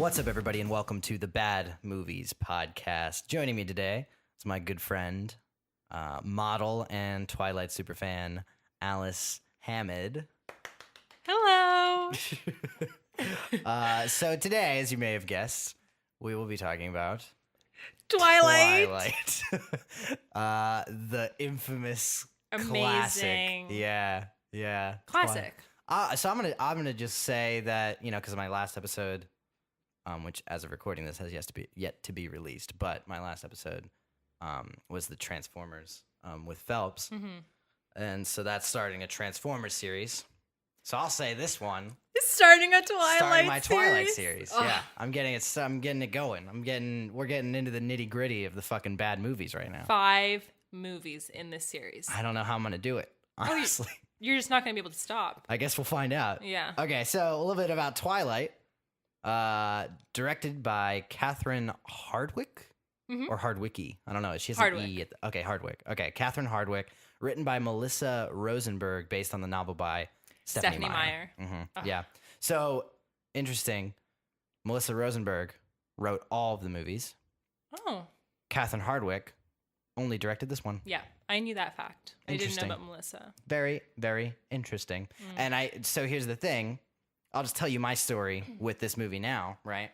What's up, everybody, and welcome to the Bad Movies Podcast. Joining me today is my good friend, model and Twilight superfan, Alice Hamid. Hello. So today, as you may have guessed, we will be talking about Twilight. The infamous Amazing. classic. Yeah. Classic. So I'm gonna just say that, because of my last episode, which as of recording this has yet to be released, but my last episode was the Transformers with Phelps, and so that's starting a Transformers series. So I'll say this one It's starting a Twilight Twilight series. Ugh. Yeah, I'm getting it going. We're getting into the nitty gritty of the fucking bad movies right now. 5 movies in this series. I don't know how I'm gonna do it, honestly. You're just not going to be able to stop. I guess we'll find out. Yeah. Okay, so a little bit about Twilight. Directed by Catherine Hardwicke or Hardwicke. I don't know. She has an E at okay, Hardwicke. Okay, Catherine Hardwicke. Written by Melissa Rosenberg, based on the novel by Stephanie Meyer. Yeah. So interesting. Melissa Rosenberg wrote all of the movies. Oh. Catherine Hardwicke only directed this one. Yeah, I knew that fact. I didn't know about Melissa. Very, very interesting. And so here's the thing. I'll just tell you my story with this movie now, right?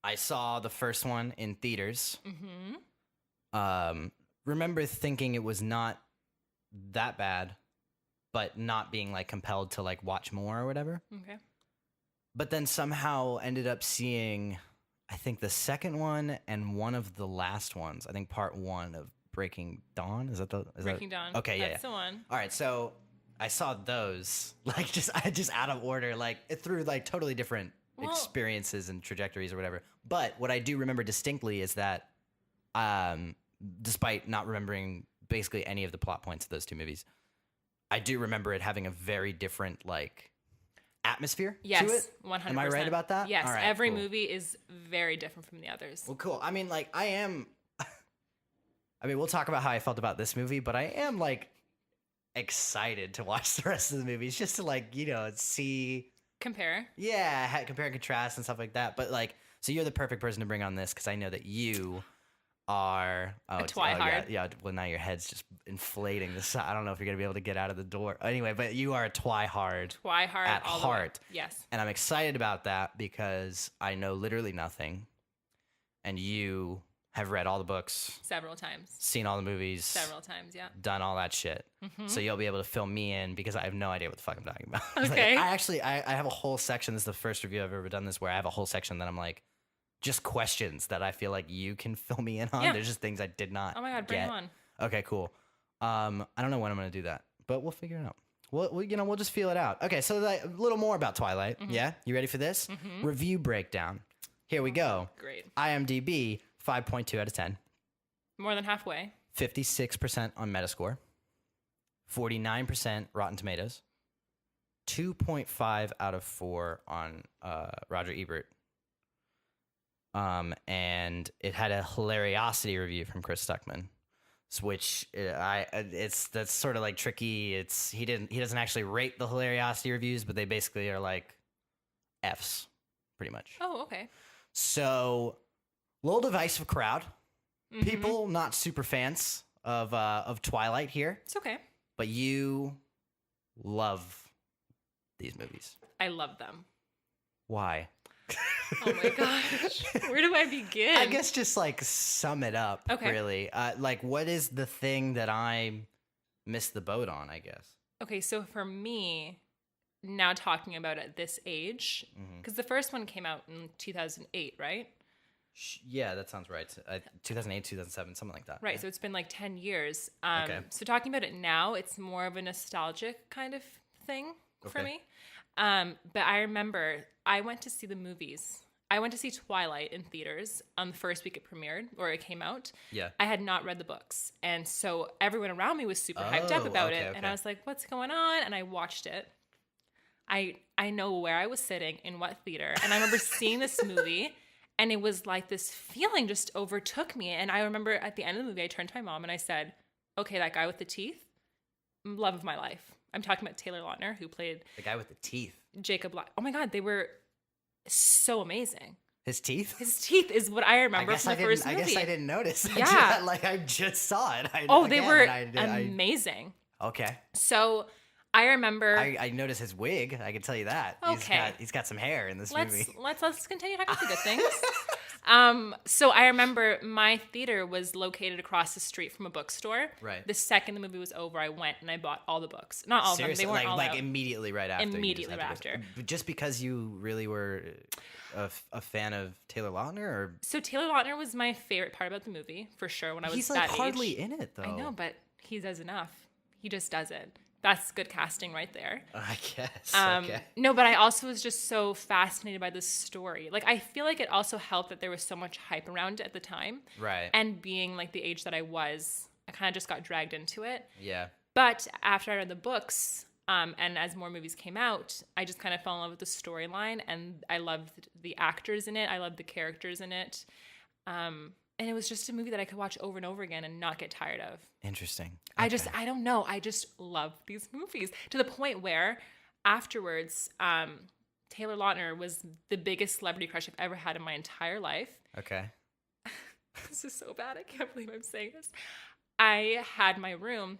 I saw the first one in theaters. Remember thinking it was not that bad, but not being like compelled to like watch more or whatever. Okay. But then somehow ended up seeing, I think, the second one and one of the last ones. I think part 1 of Breaking Dawn. Is Breaking Dawn. Okay, That's the one. All right, so I saw those like just out of order, like through like totally different experiences and trajectories or whatever. But what I do remember distinctly is that, despite not remembering basically any of the plot points of those 2 movies, I do remember it having a very different like atmosphere to it. 100%. Am I right about that? Yes. All right, every cool. movie is very different from the others. Well, cool. I mean, like we'll talk about how I felt about this movie, but I am like excited to watch the rest of the movies just to like, see. Compare. Yeah, compare and contrast and stuff like that. But like, so you're the perfect person to bring on this because I know that you are a Twi-Hard. Yeah. Well, now your head's just inflating. I don't know if you're gonna be able to get out of the door. Anyway, but you are a Twi-Hard. Twi-Hard at all heart. The way. Yes. And I'm excited about that because I know literally nothing, and you have read all the books Several times. Seen all the movies Several times. Yeah. done all that shit. So you'll be able to fill me in because I have no idea what the fuck I'm talking about. Okay. I have a whole section. This is the first review I've ever done this where I have a whole section that I'm like, just questions that I feel like you can fill me in on. Yeah. There's just things I did not Oh my God, bring get. it on. Okay, cool. I don't know when I'm going to do that, but we'll figure it out. We'll just feel it out. Okay, so like, a little more about Twilight. Yeah? You ready for this? Review breakdown. Here we go. Great. IMDb, 5.2 out of 10. More than halfway. 56% on Metascore, 49% Rotten Tomatoes, 2.5 out of 4 on Roger Ebert. And it had a hilariosity review from Chris Stuckman, which that's sort of like tricky. He doesn't actually rate the hilariosity reviews, but they basically are like Fs, pretty much. Oh, okay. So, little divisive crowd. People not super fans of Twilight here, It's okay. but you love these movies. I love them. Why? Oh my gosh. Where do I begin? I guess just like sum it up. Okay. Really, like what is the thing that I missed the boat on? I guess. Okay, so for me, now talking about at this age, because the first one came out in 2008, right? Yeah, that sounds right. 2008, 2007, something like that. Right, Yeah. so it's been like 10 years. Okay. So talking about it now, it's more of a nostalgic kind of thing for Okay. me. But I remember I went to see the movies. I went to see Twilight in theaters on the first week it premiered, or it came out. Yeah. I had not read the books. And so everyone around me was super hyped up about it. And I was like, what's going on? And I watched it. I know where I was sitting, in what theater. And I remember seeing this movie, and it was like this feeling just overtook me. And I remember at the end of the movie, I turned to my mom and I said, okay, that guy with the teeth, love of my life. I'm talking about Taylor Lautner, who played The guy with the teeth. Jacob Black. Oh my God, they were so amazing. His teeth? His teeth is what I remember from the first movie. I guess I didn't notice. Yeah. I just saw it. They were amazing. Okay. So I remember. I noticed his wig. I can tell you that. Okay. He's got some hair in this movie. Let's continue talking about the good things. So I remember my theater was located across the street from a bookstore. Right. The second the movie was over, I went and I bought all the books. Not all Seriously? of them. They weren't all out. Immediately right after. Immediately right after. Just because you really were a fan of Taylor Lautner, or so Taylor Lautner was my favorite part about the movie for sure. When I was he's that hardly age. in it though. I know, but he does enough. He just does it. That's good casting right there. I guess. Okay. No, but I also was just so fascinated by this story. Like, I feel like it also helped that there was so much hype around it at the time. Right. And being like the age that I was, I kind of just got dragged into it. Yeah. But after I read the books, and as more movies came out, I just kind of fell in love with the storyline, and I loved the actors in it. I loved the characters in it. And it was just a movie that I could watch over and over again and not get tired of. Interesting. Okay. I don't know. I just love these movies to the point where afterwards, Taylor Lautner was the biggest celebrity crush I've ever had in my entire life. Okay. This is so bad. I can't believe I'm saying this. I had my room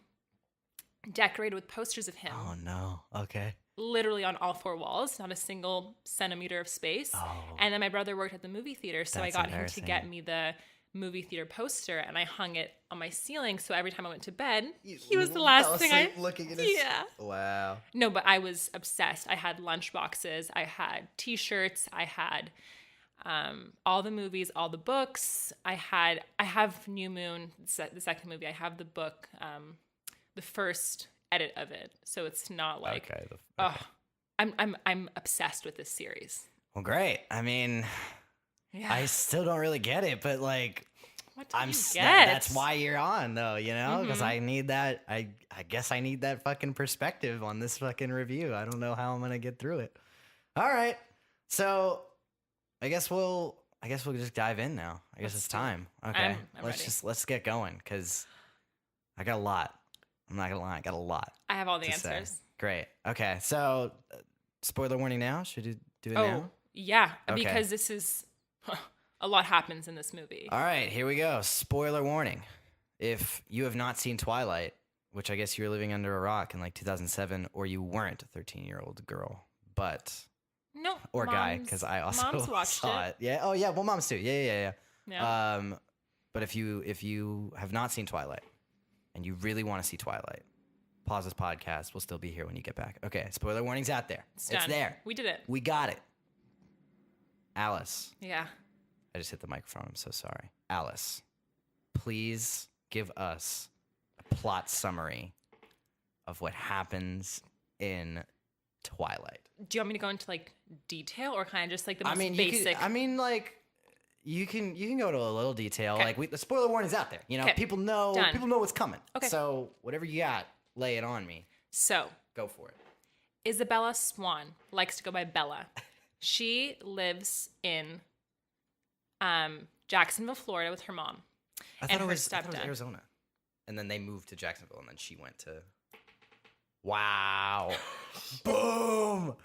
decorated with posters of him. Oh, no. Okay. Literally on all four walls, not a single centimeter of space. Oh. And then my brother worked at the movie theater, so I got him to get me the movie theater poster, and I hung it on my ceiling, so every time I went to bed, he was the last thing I looking at his... Yeah. Wow. No, but I was obsessed. I had lunch boxes, I had t-shirts, I had all the movies, all the books. I have New Moon, the second movie. I have the book, the first edit of it, so it's not like I'm obsessed with this series. Well, great. I mean, yeah. I still don't really get it, but like, what do you get? That's why you're on, though, you know, because I need that. I guess I need that fucking perspective on this fucking review. I don't know how I'm gonna get through it. All right, so I guess we'll just dive in now. I guess it's time. Okay, I'm ready. Let's get going, because I got a lot. I'm not gonna lie, I got a lot. I have all the answers. Say. Great. Okay, so spoiler warning now. Should you do it now? Oh, yeah, okay. Because this is a lot happens in this movie. All right, here we go. Spoiler warning. If you have not seen Twilight, which I guess you were living under a rock in like 2007, or you weren't a 13-year-old girl, but no, or guy, because I also saw it. Yeah. Oh yeah. Well, moms too. Yeah. But if you have not seen Twilight and you really want to see Twilight, pause this podcast. We'll still be here when you get back. Okay. Spoiler warning's out there. It's there. We did it. We got it. Alice. Yeah. I just hit the microphone. I'm so sorry. Alice, please give us a plot summary of what happens in Twilight. Do you want me to go into like detail, or kind of just like the most basic? You can go to a little detail. Okay. Like the spoiler warning's out there. You know, people know what's coming. Okay. So whatever you got, lay it on me. So go for it. Isabella Swan likes to go by Bella. She lives in Jacksonville, Florida, with her mom. I thought it was Arizona, and then they moved to Jacksonville, and then she went to. Wow! Boom!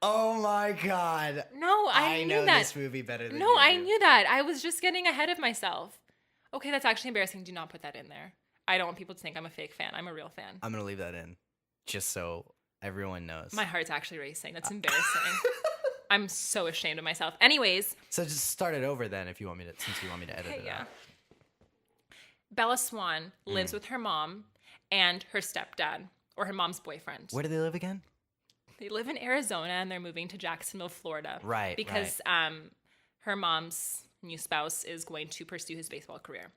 Oh my God! No, I knew know that. This movie better than No, you I do. knew that. I was just getting ahead of myself. Okay, that's actually embarrassing. Do not put that in there. I don't want people to think I'm a fake fan. I'm a real fan. I'm gonna leave that in, just so everyone knows. My heart's actually racing. That's embarrassing. I'm so ashamed of myself. Anyways. So just start it over then, if you want me to, since you want me to edit it out. Bella Swan lives with her mom and her stepdad, or her mom's boyfriend. Where do they live again? They live in Arizona, and they're moving to Jacksonville, Florida. Right. Because her mom's new spouse is going to pursue his baseball career.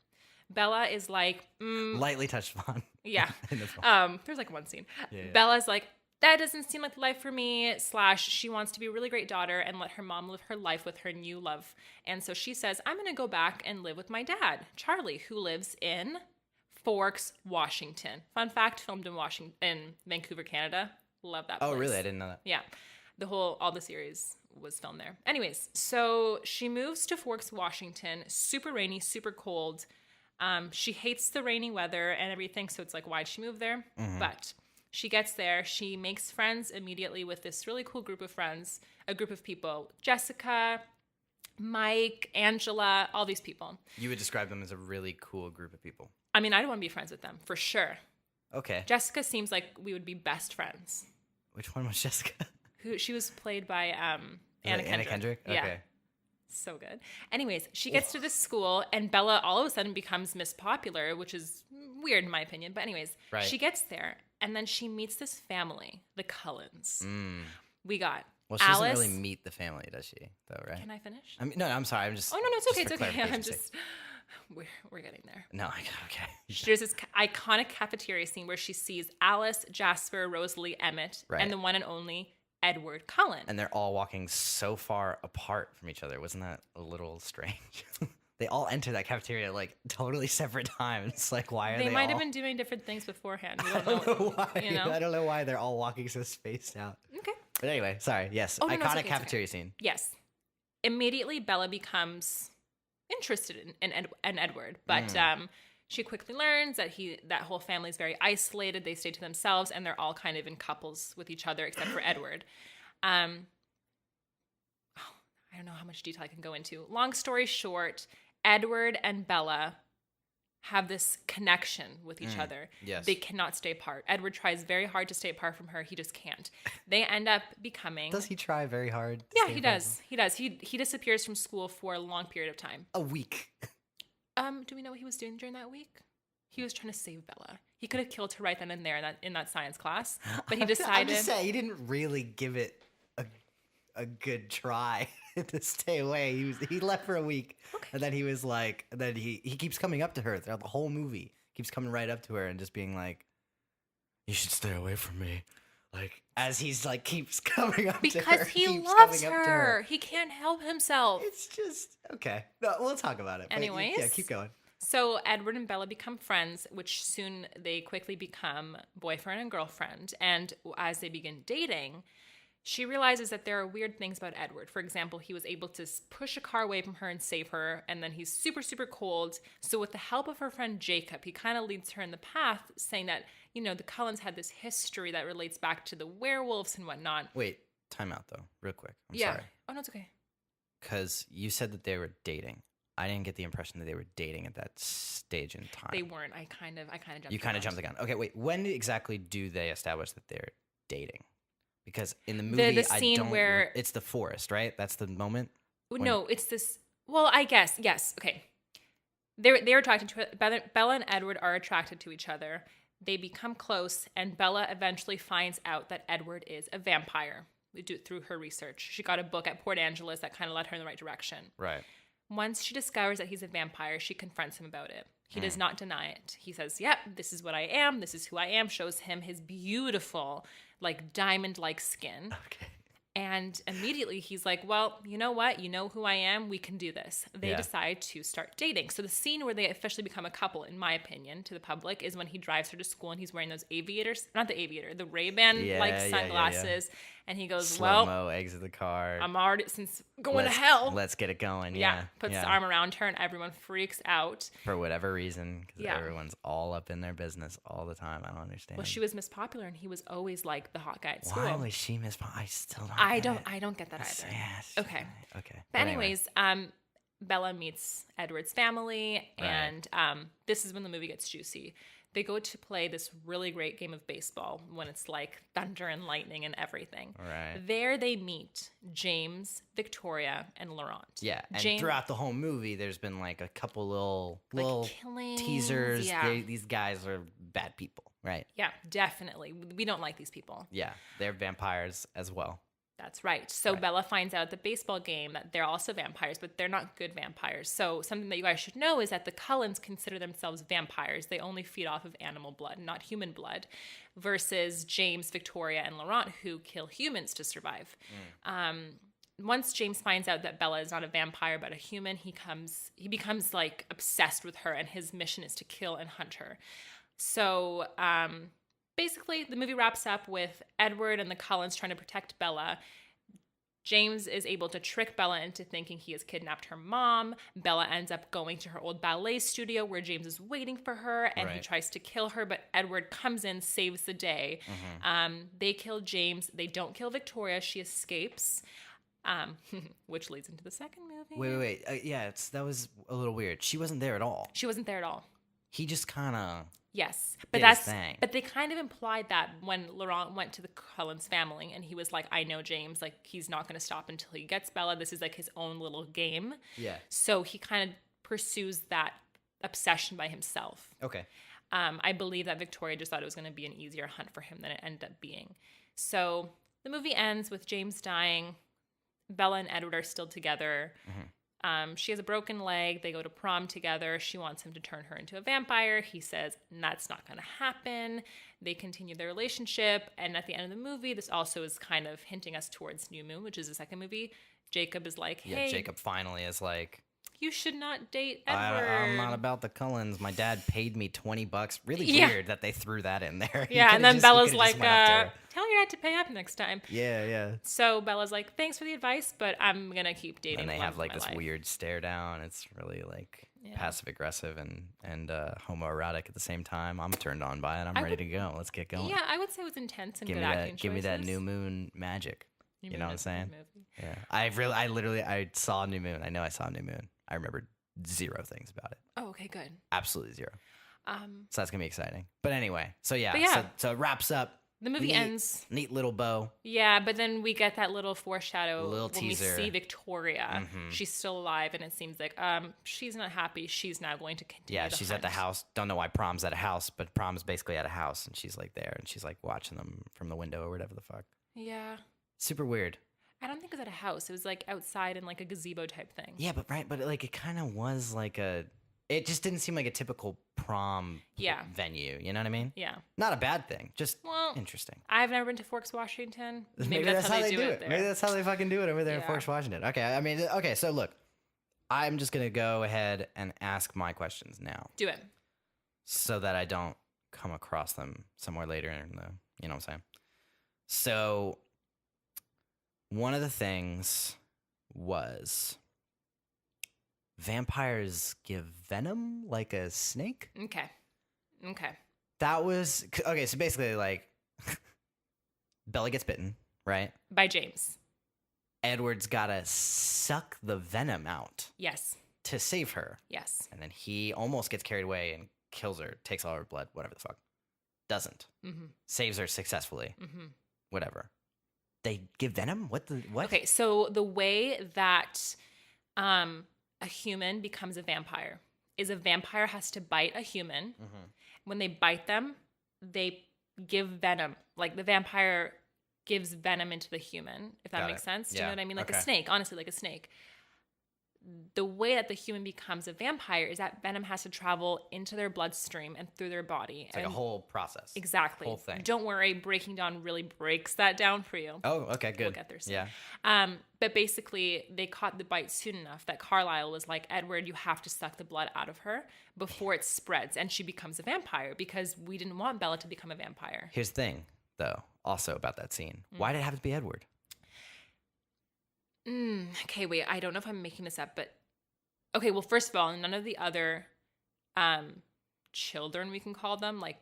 Bella is like... lightly touched upon. Yeah. In the film. There's like one scene. Yeah. Bella's like, that doesn't seem like the life for me, / she wants to be a really great daughter and let her mom live her life with her new love. And so she says, I'm going to go back and live with my dad, Charlie, who lives in Forks, Washington. Fun fact, filmed in Vancouver, Canada. Love that place. Oh, really? I didn't know that. Yeah. All the series was filmed there. Anyways, so she moves to Forks, Washington. Super rainy, super cold. She hates the rainy weather and everything, so it's like, why'd she move there? Mm-hmm. But She gets there. She makes friends immediately with this really cool group of friends, a group of people. Jessica, Mike, Angela, all these people. You would describe them as a really cool group of people. I mean, I'd want to be friends with them, for sure. Okay. Jessica seems like we would be best friends. Which one was Jessica? She was played by Anna Kendrick. Anna Kendrick? Okay. Yeah. So good. Anyways, she gets to this school and Bella all of a sudden becomes Miss Popular, which is weird in my opinion. But anyways, she gets there and then she meets this family, the Cullens. We got Well, she Alice. doesn't really meet the family, does she? Though, right? Can I finish? I mean, no, I'm sorry. I'm just. Oh, no, it's okay. It's okay. I'm just. We're getting there. No, okay. There's this iconic cafeteria scene where she sees Alice, Jasper, Rosalie, Emmett, and the one and only Edward Cullen. And they're all walking so far apart from each other. Wasn't that a little strange? They all enter that cafeteria like totally separate times. Like, why are they might have been doing different things beforehand. We don't know why. You know? I don't know why they're all walking so spaced out. Okay. But anyway, sorry. Yes, iconic cafeteria scene. Yes. Immediately, Bella becomes interested in Edward, but she quickly learns that that whole family is very isolated. They stay to themselves, and they're all kind of in couples with each other, except for Edward. I don't know how much detail I can go into. Long story short, Edward and Bella have this connection with each other. Yes. They cannot stay apart. Edward tries very hard to stay apart from her. He just can't. They end up becoming... Does he try very hard? Yeah, he does. He does. He disappears from school for a long period of time. A week. Do we know what he was doing during that week? He was trying to save Bella. He could have killed her right then and there in that science class, but he decided... I'm just saying, he didn't really give it a good try to stay away. He left for a week, and then he was like, and then he keeps coming up to her throughout the whole movie. Keeps coming right up to her and just being like, "You should stay away from me." Like as he's like keeps coming up to her because he loves her. He can't help himself. It's just okay. No, we'll talk about it. Anyways, yeah, keep going. So Edward and Bella become friends, which soon they quickly become boyfriend and girlfriend. And as they begin dating, she realizes that there are weird things about Edward. For example, he was able to push a car away from her and save her, and then he's super, super cold. So with the help of her friend Jacob, he kind of leads her in the path, saying that, you know, the Cullens had this history that relates back to the werewolves and whatnot. Wait, time out though, real quick. I'm sorry. Oh, no, it's okay. Because you said that they were dating. I didn't get the impression that they were dating at that stage in time. They weren't. I kind of jumped. You kind of jumped the gun. Okay, wait. When exactly do they establish that they're dating? Because in the movie, the scene where it's the forest, right? That's the moment. No, it's this. Well, I guess yes. Okay, they're attracted to it. Bella and Edward are attracted to each other. They become close, and Bella eventually finds out that Edward is a vampire. We do it through her research. She got a book at Port Angeles that kind of led her in the right direction. Right. Once she discovers that he's a vampire, she confronts him about it. He does not deny it. He says, "Yep, this is what I am. This is who I am." Shows him his beautiful, like diamond-like skin. Okay. And immediately he's like, "Well, you know what? You know who I am. We can do this." They decide to start dating. So the scene where they officially become a couple, in my opinion, to the public, is when he drives her to school and he's wearing those aviators, not the aviator, the Ray-Ban sunglasses. And he goes, slow-mo, exit the car. I'm already, since going to hell. Let's get it going. Puts the arm around her and everyone freaks out. For whatever reason, because everyone's all up in their business all the time. I don't understand. Well, she was Miss Popular and he was always like the hot guy at school. Why was she Miss Popular? I still don't I don't get that either. Yeah, okay. Okay. But anyways, Bella meets Edward's family, and this is when the movie gets juicy. They go to play this really great game of baseball when it's like thunder and lightning and everything. Right. There they meet James, Victoria, and Laurent. Yeah, and throughout the whole movie, there's been like a couple little killings, teasers. These guys are bad people, right? Yeah, definitely. We don't like these people. Yeah, they're vampires as well. That's right. So Bella finds out at the baseball game that they're also vampires, but they're not good vampires. So something that you guys should know is that the Cullens consider themselves vampires. They only feed off of animal blood, not human blood, versus James, Victoria, and Laurent, who kill humans to survive. Once James finds out that Bella is not a vampire but a human, he becomes like obsessed with her, and his mission is to kill and hunt her. So basically, the movie wraps up with Edward and the Cullens trying to protect Bella. James is able to trick Bella into thinking he has kidnapped her mom. Bella ends up going to her old ballet studio where James is waiting for her, and he tries to kill her, but Edward comes in, saves the day. They kill James. They don't kill Victoria. She escapes, which leads into the second movie. Wait. That was a little weird. She wasn't there at all. She wasn't there at all. He just kind of... Yes, but but they kind of implied that when Laurent went to the Cullens family and he was like, I know James, like he's not going to stop until he gets Bella. This is like his own little game. Yeah. So he kind of pursues that obsession by himself. Okay. I believe that Victoria just thought it was going to be an easier hunt for him than it ended up being. So the movie ends with James dying. Bella and Edward are still together. She has a broken leg. They go to prom together. She wants him to turn her into a vampire. He says that's not going to happen. They continue their relationship. And at the end of the movie, this also is kind of hinting us towards New Moon, which is the second movie. Jacob is like, hey. Yeah, Jacob finally is like... You should not date Edward. I'm not about the Cullens. My dad paid me $20. Really weird that they threw that in there. Yeah, and then Bella's like, tell your dad to pay up next time. Yeah. So Bella's like, thanks for the advice, but I'm going to keep dating. And they have like this weird stare down. It's really like passive aggressive and homoerotic at the same time. I'm turned on by it. I'm ready to go. Let's get going. Yeah, I would say it was intense and good acting choices. Give me that New Moon magic. You know what I'm saying? Yeah. I saw New Moon. I know I saw New Moon. I remembered zero things about it. Oh, okay, good. Absolutely zero. So that's gonna be exciting. But anyway, so it wraps up. The movie ends. Neat little bow. Yeah, but then we get that little foreshadow when teaser. We see Victoria. She's still alive, and it seems like she's not happy. She's now going to continue. Yeah, she's at the house. Don't know why prom's at a house, but prom's basically at a house, and she's like there, and she's like watching them from the window or whatever the fuck. Yeah. Super weird. I don't think it was at a house. It was like outside in like a gazebo type thing. Yeah, but like it kind of was like it just didn't seem like a typical prom venue. You know what I mean? Yeah. Not a bad thing. Just interesting. I've never been to Forks, Washington. Maybe that's how they do it there. Maybe that's how they fucking do it over there in Forks, Washington. Okay, so look, I'm just going to go ahead and ask my questions now. Do it. So that I don't come across them somewhere later in the, you know what I'm saying? So... one of the things was vampires give venom like a snake. Okay. That was... okay, so basically, like, Bella gets bitten, right? By James. Edward's got to suck the venom out. Yes. To save her. Yes. And then he almost gets carried away and kills her, takes all her blood, whatever the fuck. Doesn't. Saves her successfully. Whatever. They give venom? What? Okay, so the way that a human becomes a vampire is a vampire has to bite a human. When they bite them, they give venom. Like the vampire gives venom into the human, if that makes sense. Do you know what I mean? Like a snake, honestly, like a snake. The way that the human becomes a vampire is that venom has to travel into their bloodstream and through their body. It's like a whole process. Exactly. Whole thing. Don't worry, Breaking Dawn really breaks that down for you. Oh, okay, good. We'll get there soon. Yeah. But basically, they caught the bite soon enough that Carlisle was like, Edward, you have to suck the blood out of her before it spreads and she becomes a vampire because we didn't want Bella to become a vampire. Here's the thing, though, also about that scene. Why did it have to be Edward? Okay, wait. I don't know if I'm making this up, but okay. Well, first of all, none of the other children, we can call them, like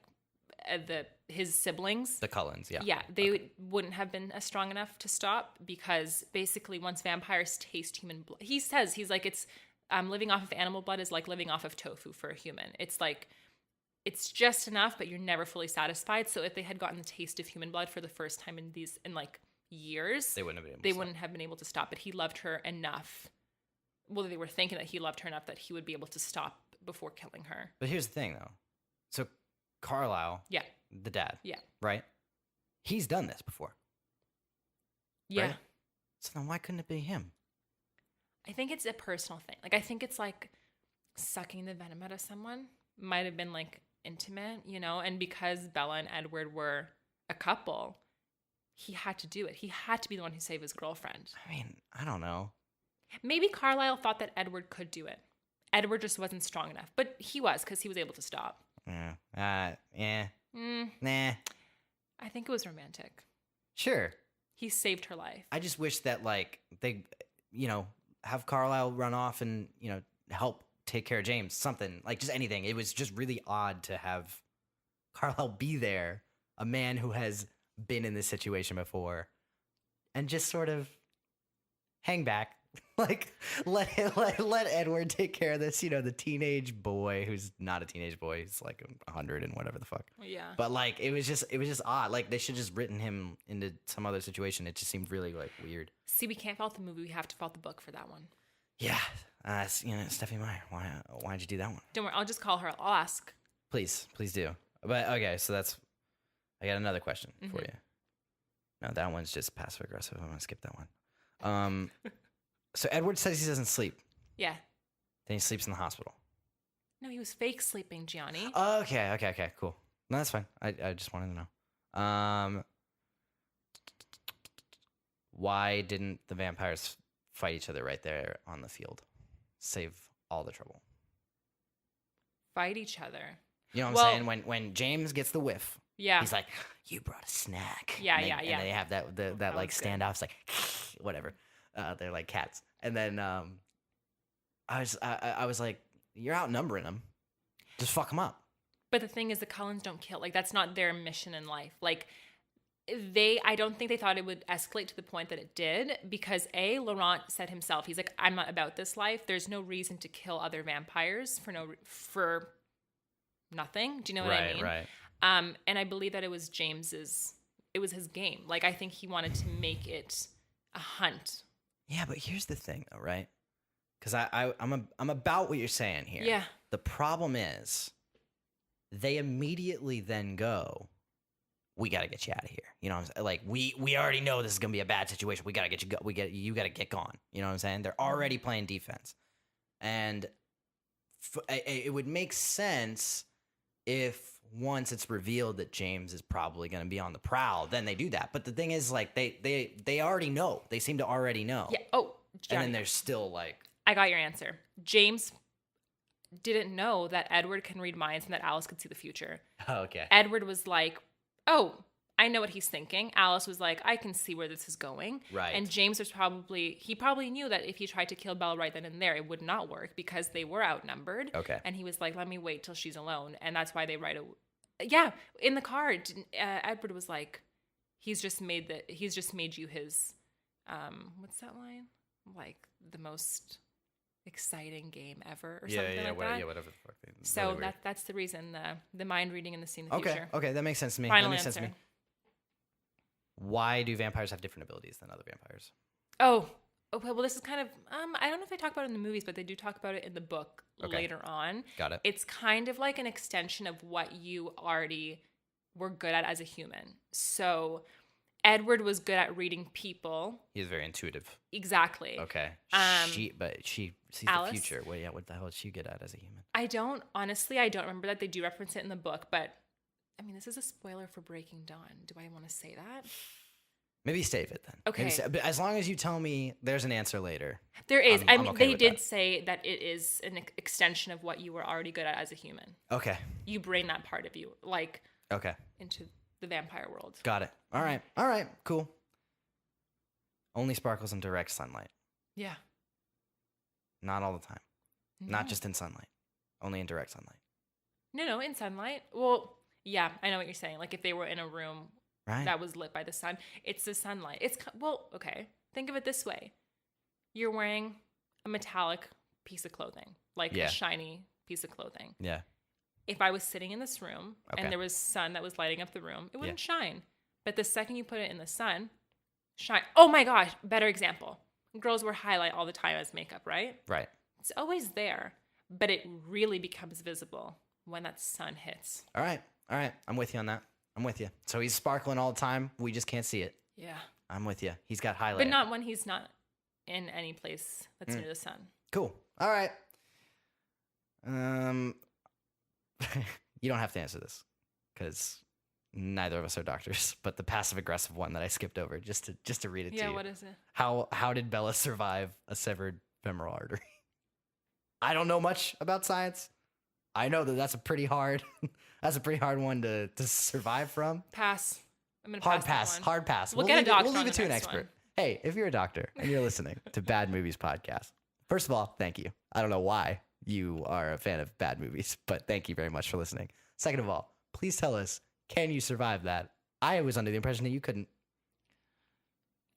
his siblings, the Cullens, yeah, they wouldn't have been as strong enough to stop because basically, once vampires taste human blood, he's like it's living off of animal blood is like living off of tofu for a human. It's like it's just enough, but you're never fully satisfied. So if they had gotten the taste of human blood for the first time in like years, they wouldn't have been able to stop. But he loved her enough. Well, they were thinking that he loved her enough that he would be able to stop before killing her. But here's the thing, though. So Carlisle, the dad, right? He's done this before. Yeah. Right? So then why couldn't it be him? I think it's a personal thing. Like, I think it's like sucking the venom out of someone might have been like intimate, you know? And because Bella and Edward were a couple, he had to do it. He had to be the one who saved his girlfriend. I mean, I don't know. Maybe Carlisle thought that Edward could do it. Edward just wasn't strong enough. But he was, because he was able to stop. Yeah. Nah. I think it was romantic. Sure. He saved her life. I just wish that like they, have Carlisle run off and help take care of James. Something like just anything. It was just really odd to have Carlisle be there, a man who has been in this situation before, and just sort of hang back. Like let Edward take care of this, the teenage boy who's not a teenage boy. He's like 100 and whatever the fuck. Yeah. But like it was just odd. Like they should just written him into some other situation. It just seemed really like weird. See, we can't fault the movie. We have to fault the book for that one. Yeah. Stephanie Meyer. Why'd you do that one? Don't worry. I'll just call her. I'll ask. Please do. But okay, so I got another question for you. No, that one's just passive aggressive. I'm gonna skip that one. So Edward says he doesn't sleep. Yeah. Then he sleeps in the hospital. No, he was fake sleeping, Gianni. Okay, cool. No, that's fine. I just wanted to know. Why didn't the vampires fight each other right there on the field? Save all the trouble. Fight each other. You know what I'm saying? When James gets the whiff, yeah, he's like, "You brought a snack." Yeah. And they have that like standoff. It's like whatever. They're like cats. And then I was like, "You're outnumbering them. Just fuck them up." But the thing is, the Cullens don't kill. Like that's not their mission in life. Like I don't think they thought it would escalate to the point that it did because Laurent said himself, he's like, "I'm not about this life. There's no reason to kill other vampires for nothing." Do you know what I mean? Right. And I believe that it was his game. Like I think he wanted to make it a hunt. Yeah, but here's the thing, though, right? Because I'm about what you're saying here. Yeah. The problem is, they immediately then go, "We got to get you out of here." You know what I'm saying? Like we already know this is gonna be a bad situation. We got to get you. You got to get gone. You know what I'm saying? They're already playing defense, and it would make sense if once it's revealed that James is probably going to be on the prowl, then they do that. But the thing is, like, they already know. They seem to already know. Yeah. Oh, Johnny, and then there's still like, I got your answer. James didn't know that Edward can read minds and that Alice could see the future. Oh, okay. Edward was like, "Oh, I know what he's thinking." Alice was like, "I can see where this is going." Right. And James he probably knew that if he tried to kill Belle right then and there, it would not work because they were outnumbered. Okay. And he was like, "Let me wait till she's alone." And that's why they yeah, in the car, Edward was like, he's just made you his, what's that line? Like the most exciting game ever or something like that. Yeah, whatever the fuck. So really that's the reason, the mind reading and the seeing the future. Okay, that makes sense to me. Final that makes answer. sense to me. Why do vampires have different abilities than other vampires? Oh, well, this is kind of, I don't know if they talk about it in the movies, but they do talk about it in the book later on. Got it. It's kind of like an extension of what you already were good at as a human. So Edward was good at reading people. He is very intuitive. Exactly. Okay. She sees Alice? the future. Well, yeah, what the hell is she good at as a human? I don't remember that. They do reference it in the book, but I mean, this is a spoiler for Breaking Dawn. Do I want to say that? Maybe save it then. Okay. But as long as you tell me there's an answer later. There is. I'm okay they with did that. say that it is an extension of what you were already good at as a human. Okay. You bring that part of you, like, Okay. into the vampire world. Got it. All right. Cool. Only sparkles in direct sunlight. Yeah. Not all the time. No. Not just in sunlight. Only in direct sunlight. No, in sunlight. Well, yeah, I know what you're saying. Like if they were in a room Right. that was lit by the sun, it's the sunlight. Okay. Think of it this way. You're wearing a metallic piece of clothing, like a shiny piece of clothing. Yeah. If I was sitting in this room and there was sun that was lighting up the room, it wouldn't shine. But the second you put it in the sun, shine. Oh my gosh, better example. Girls wear highlight all the time as makeup, right? Right. It's always there, but it really becomes visible when that sun hits. All right. I'm with you on that. I'm with you. So he's sparkling all the time. We just can't see it. Yeah. I'm with you. He's got highlight. But not when he's not in any place that's near the sun. Cool. All right. You don't have to answer this because neither of us are doctors. But the passive aggressive one that I skipped over, just to read it to you. Yeah. What is it? How did Bella survive a severed femoral artery? I don't know much about science. I know that's a pretty hard one to survive from. Pass. I'm going to pass that one. Hard pass. We'll get a doctor We'll leave on it to the an next expert. one. Hey, if you're a doctor and you're listening to Bad Movies Podcast, first of all, thank you. I don't know why you are a fan of bad movies, but thank you very much for listening. Second of all, please tell us, can you survive that? I was under the impression that you couldn't.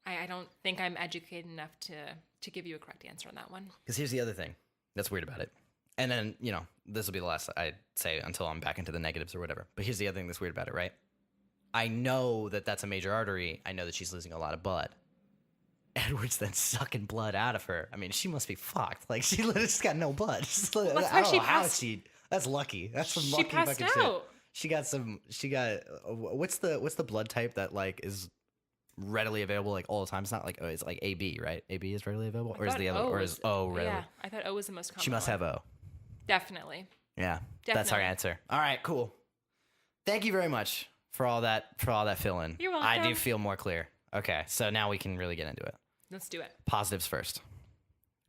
I don't think I'm educated enough to give you a correct answer on that one. Because here's the other thing that's weird about it. And then, this will be the last I'd say until I'm back into the negatives or whatever. But here's the other thing that's weird about it, right? I know that that's a major artery. I know that she's losing a lot of blood. Edward's then sucking blood out of her. I mean, she must be fucked. Like, she literally just got no blood. That's why that's lucky. That's some lucky fucking out. shit. What's the blood type that like is readily available like all the time? It's not like it's like AB, right? AB is readily available, or is the other, or is O readily? Yeah, I thought O was the most common. She must have O. Definitely. Yeah, that's our answer. All right, cool. Thank you very much for all that fill in. You're welcome. I do feel more clear. Okay, so now we can really get into it. Let's do it. Positives first.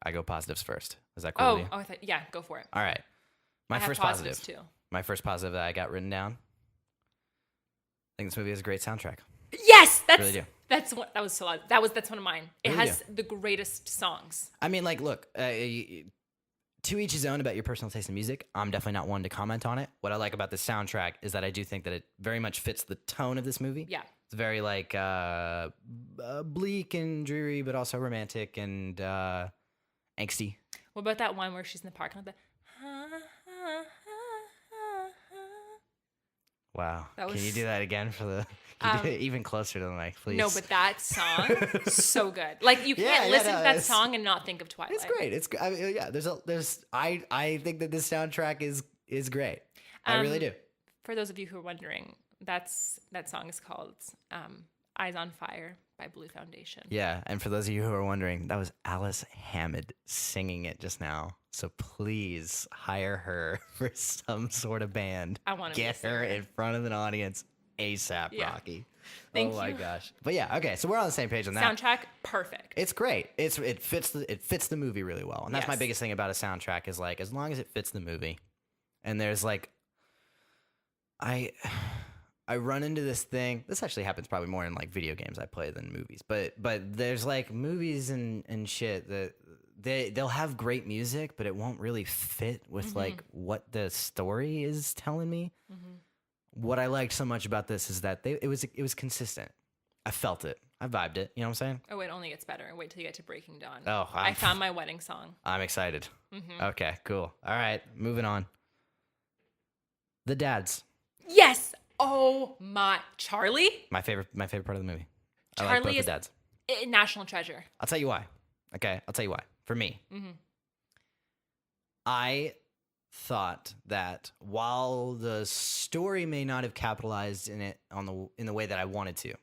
I go positives first. Is that cool with you? I thought, yeah, go for it. All right. My first positive too. My first positive that I got written down. I think this movie has a great soundtrack. Yes, Really do. That's so loud. That's one of mine. It Really has the greatest songs. I mean, like, look, to each his own about your personal taste in music. I'm definitely not one to comment on it. What I like about the soundtrack is that I do think that it very much fits the tone of this movie. Yeah. It's very like bleak and dreary, but also romantic and angsty. What about that one where she's in the parking lot? Wow. Can you do that again for the? Do it even closer to the mic, please? No, but that song, so good. Like you can't listen to that song and not think of Twilight. It's great. It's I mean, I think that this soundtrack is great. I really do. For those of you who are wondering, that song is called "Eyes on Fire" by Blue Foundation. Yeah, and for those of you who are wondering, that was Alicehamid singing it just now. So please hire her for some sort of band. I want to get her in front of an audience ASAP, yeah. Rocky. Thank oh you. My gosh. But yeah, okay, so we're on the same page on that. Soundtrack, perfect. It's great. It fits the movie really well. And that's my Yes. biggest thing about a soundtrack is like as long as it fits the movie. And there's like I run into this thing. This actually happens probably more in like video games I play than movies. But there's like movies and shit that they'll have great music, but it won't really fit with like what the story is telling me. Mm-hmm. What I liked so much about this is that it was consistent. I felt it. I vibed it. You know what I'm saying? Oh, it only gets better. Wait till you get to Breaking Dawn. Oh, I found my wedding song. I'm excited. Mm-hmm. Okay, cool. All right, moving on. The dads. Yes. Oh my, Charlie. My favorite part of the movie. Charlie I like both is the dads. A national treasure. I'll tell you why. Okay, I'll tell you why. For me, I thought that while the story may not have capitalized in it in the way that I wanted to,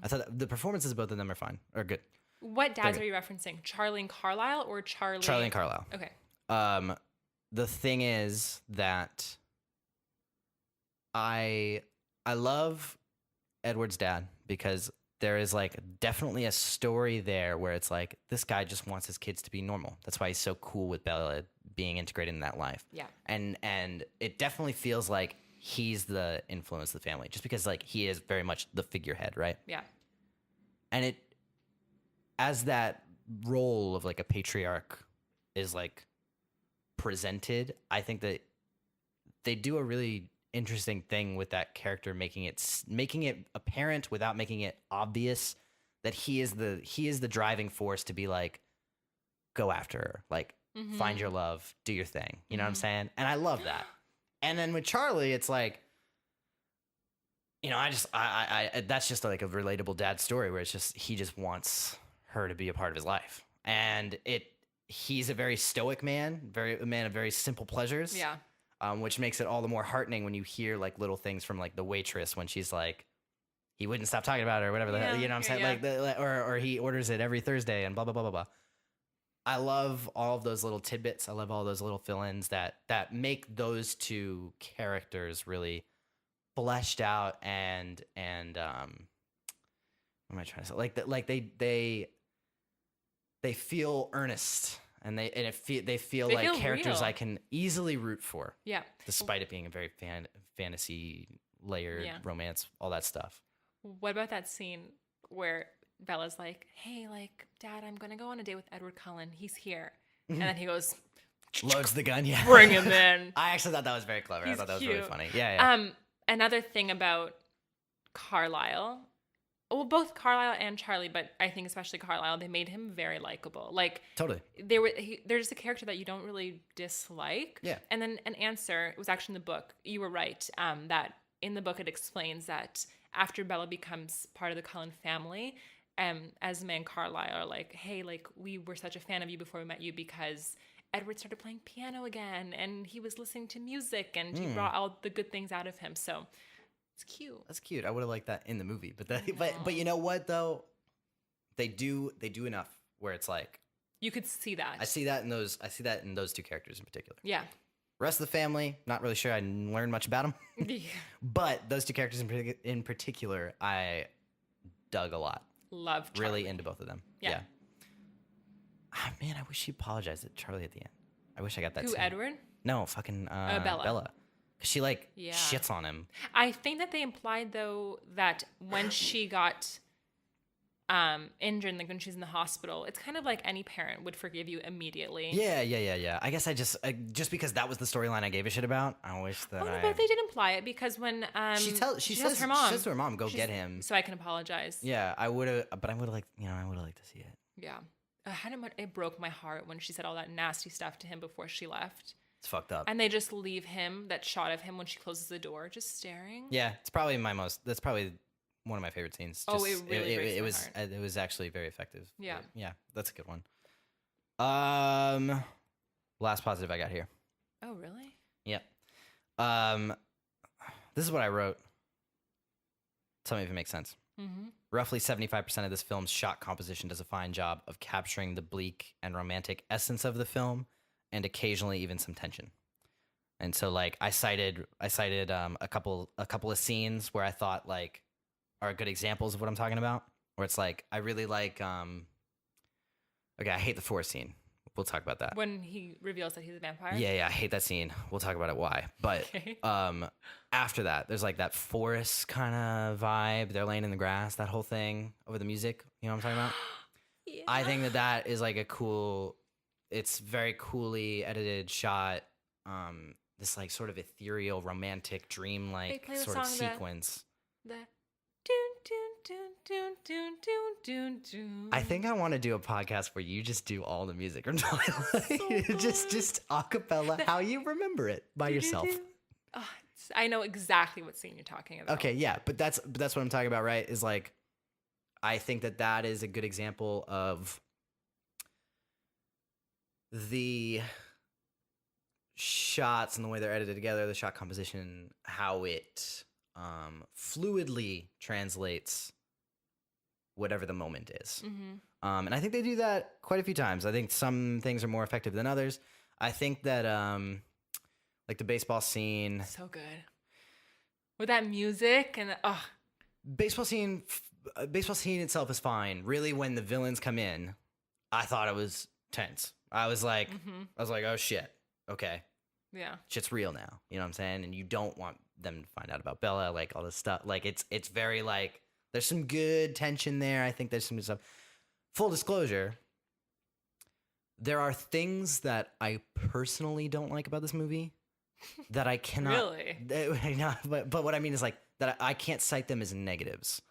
I thought that the performances of both of them are fine or good. What dads are you referencing? Charlie and Carlisle or Charlie? Charlie and Carlisle. Okay. The thing is that I love Edward's dad because there is like definitely a story there where it's like this guy just wants his kids to be normal. That's why he's so cool with Bella being integrated in that life. Yeah. And it definitely feels like he's the influence of the family just because like he is very much the figurehead, right? Yeah. And it as that role of like a patriarch is like presented, I think that they do a really interesting thing with that character, making it apparent without making it obvious that he is the driving force to be like, go after her, like find your love, do your thing. You know what I'm saying? And I love that. And then with Charlie, it's like, you know, I that's just like a relatable dad story where it's just he just wants her to be a part of his life, and he's a very stoic man, a man of very simple pleasures. Yeah. Which makes it all the more heartening when you hear like little things from like the waitress when she's like, he wouldn't stop talking about it or whatever the hell, you know what I'm saying? Yeah. Like, or he orders it every Thursday and blah, blah, blah, blah, blah. I love all of those little tidbits. I love all those little fill-ins that make those two characters really fleshed out and what am I trying to say? Like they feel earnest. And they feel like characters real. I can easily root for. Yeah. Despite it being a very fantasy layered romance, all that stuff. What about that scene where Bella's like, hey, like, Dad, I'm going to go on a date with Edward Cullen. He's here. And then he goes... Loads the gun, yeah. Bring him in. I actually thought that was very clever. I thought that was really funny. Yeah, yeah. Another thing about Carlisle... Well, both Carlisle and Charlie, but I think especially Carlisle, they made him very likable. Like, totally. They're just a character that you don't really dislike. Yeah. And then an answer, it was actually in the book. You were right. That in the book, it explains that after Bella becomes part of the Cullen family, Esme and Carlisle are like, hey, like, we were such a fan of you before we met you because Edward started playing piano again and he was listening to music and he brought all the good things out of him. So... It's cute. That's cute. I would have liked that in the movie, but you know what though? They do enough where it's like you could see that. I see that in those two characters in particular. Yeah. Rest of the family, not really sure I learned much about them. Yeah. But those two characters in particular, I dug a lot. Love Charlie. Really into both of them. Yeah. Oh, man, I wish she apologized to Charlie at the end. I wish I got that. Who, scene. Edward? No, fucking Bella. She shits on him. I think that they implied though that when she got injured, like when she's in the hospital, it's kind of like any parent would forgive you immediately. Yeah. I guess I just because that was the storyline I gave a shit about. I wish that. But they did imply it because when she says her mom, she says to her mom, "Go get him," so I can apologize. Yeah, I would have, but I would have liked, I would have liked to see it. Yeah, it broke my heart when she said all that nasty stuff to him before she left. It's fucked up. And they just leave him, that shot of him when she closes the door, just staring. Yeah, it's probably that's probably one of my favorite scenes. It was actually very effective. Yeah. Yeah, that's a good one. Last positive I got here. Oh, really? Yeah. This is what I wrote. Tell me if it makes sense. Mm-hmm. Roughly 75% of this film's shot composition does a fine job of capturing the bleak and romantic essence of the film, and occasionally even some tension. And so, like, I cited a couple of scenes where I thought like are good examples of what I'm talking about. Where it's like I really like okay, I hate the forest scene. We'll talk about that. When he reveals that he's a vampire? Yeah, I hate that scene. We'll talk about it why. But okay. After that, there's like that forest kind of vibe. They're laying in the grass, that whole thing over the music. You know what I'm talking about? Yeah. I think that is like a cool, it's very coolly edited shot. This like sort of ethereal, romantic, dream-like sort of sequence. I think I want to do a podcast where you just do all the music from Twilight. just a cappella, how you remember it by yourself. Oh, I know exactly what scene you're talking about. Okay, yeah, but that's what I'm talking about, right? Is like, I think that is a good example of the shots and the way they're edited together, the shot composition, how it fluidly translates whatever the moment is. Mm-hmm. And I think they do that quite a few times. I think some things are more effective than others. I think that like the baseball scene, so good with that music and baseball scene itself is fine. Really, when the villains come in, I thought it was tense. I was like, oh shit, okay, yeah, shit's real now. You know what I'm saying? And you don't want them to find out about Bella, like all this stuff. Like it's very like there's some good tension there. I think there's some good stuff. Full disclosure, there are things that I personally don't like about this movie that I cannot. Really? But what I mean is like that I can't cite them as negatives.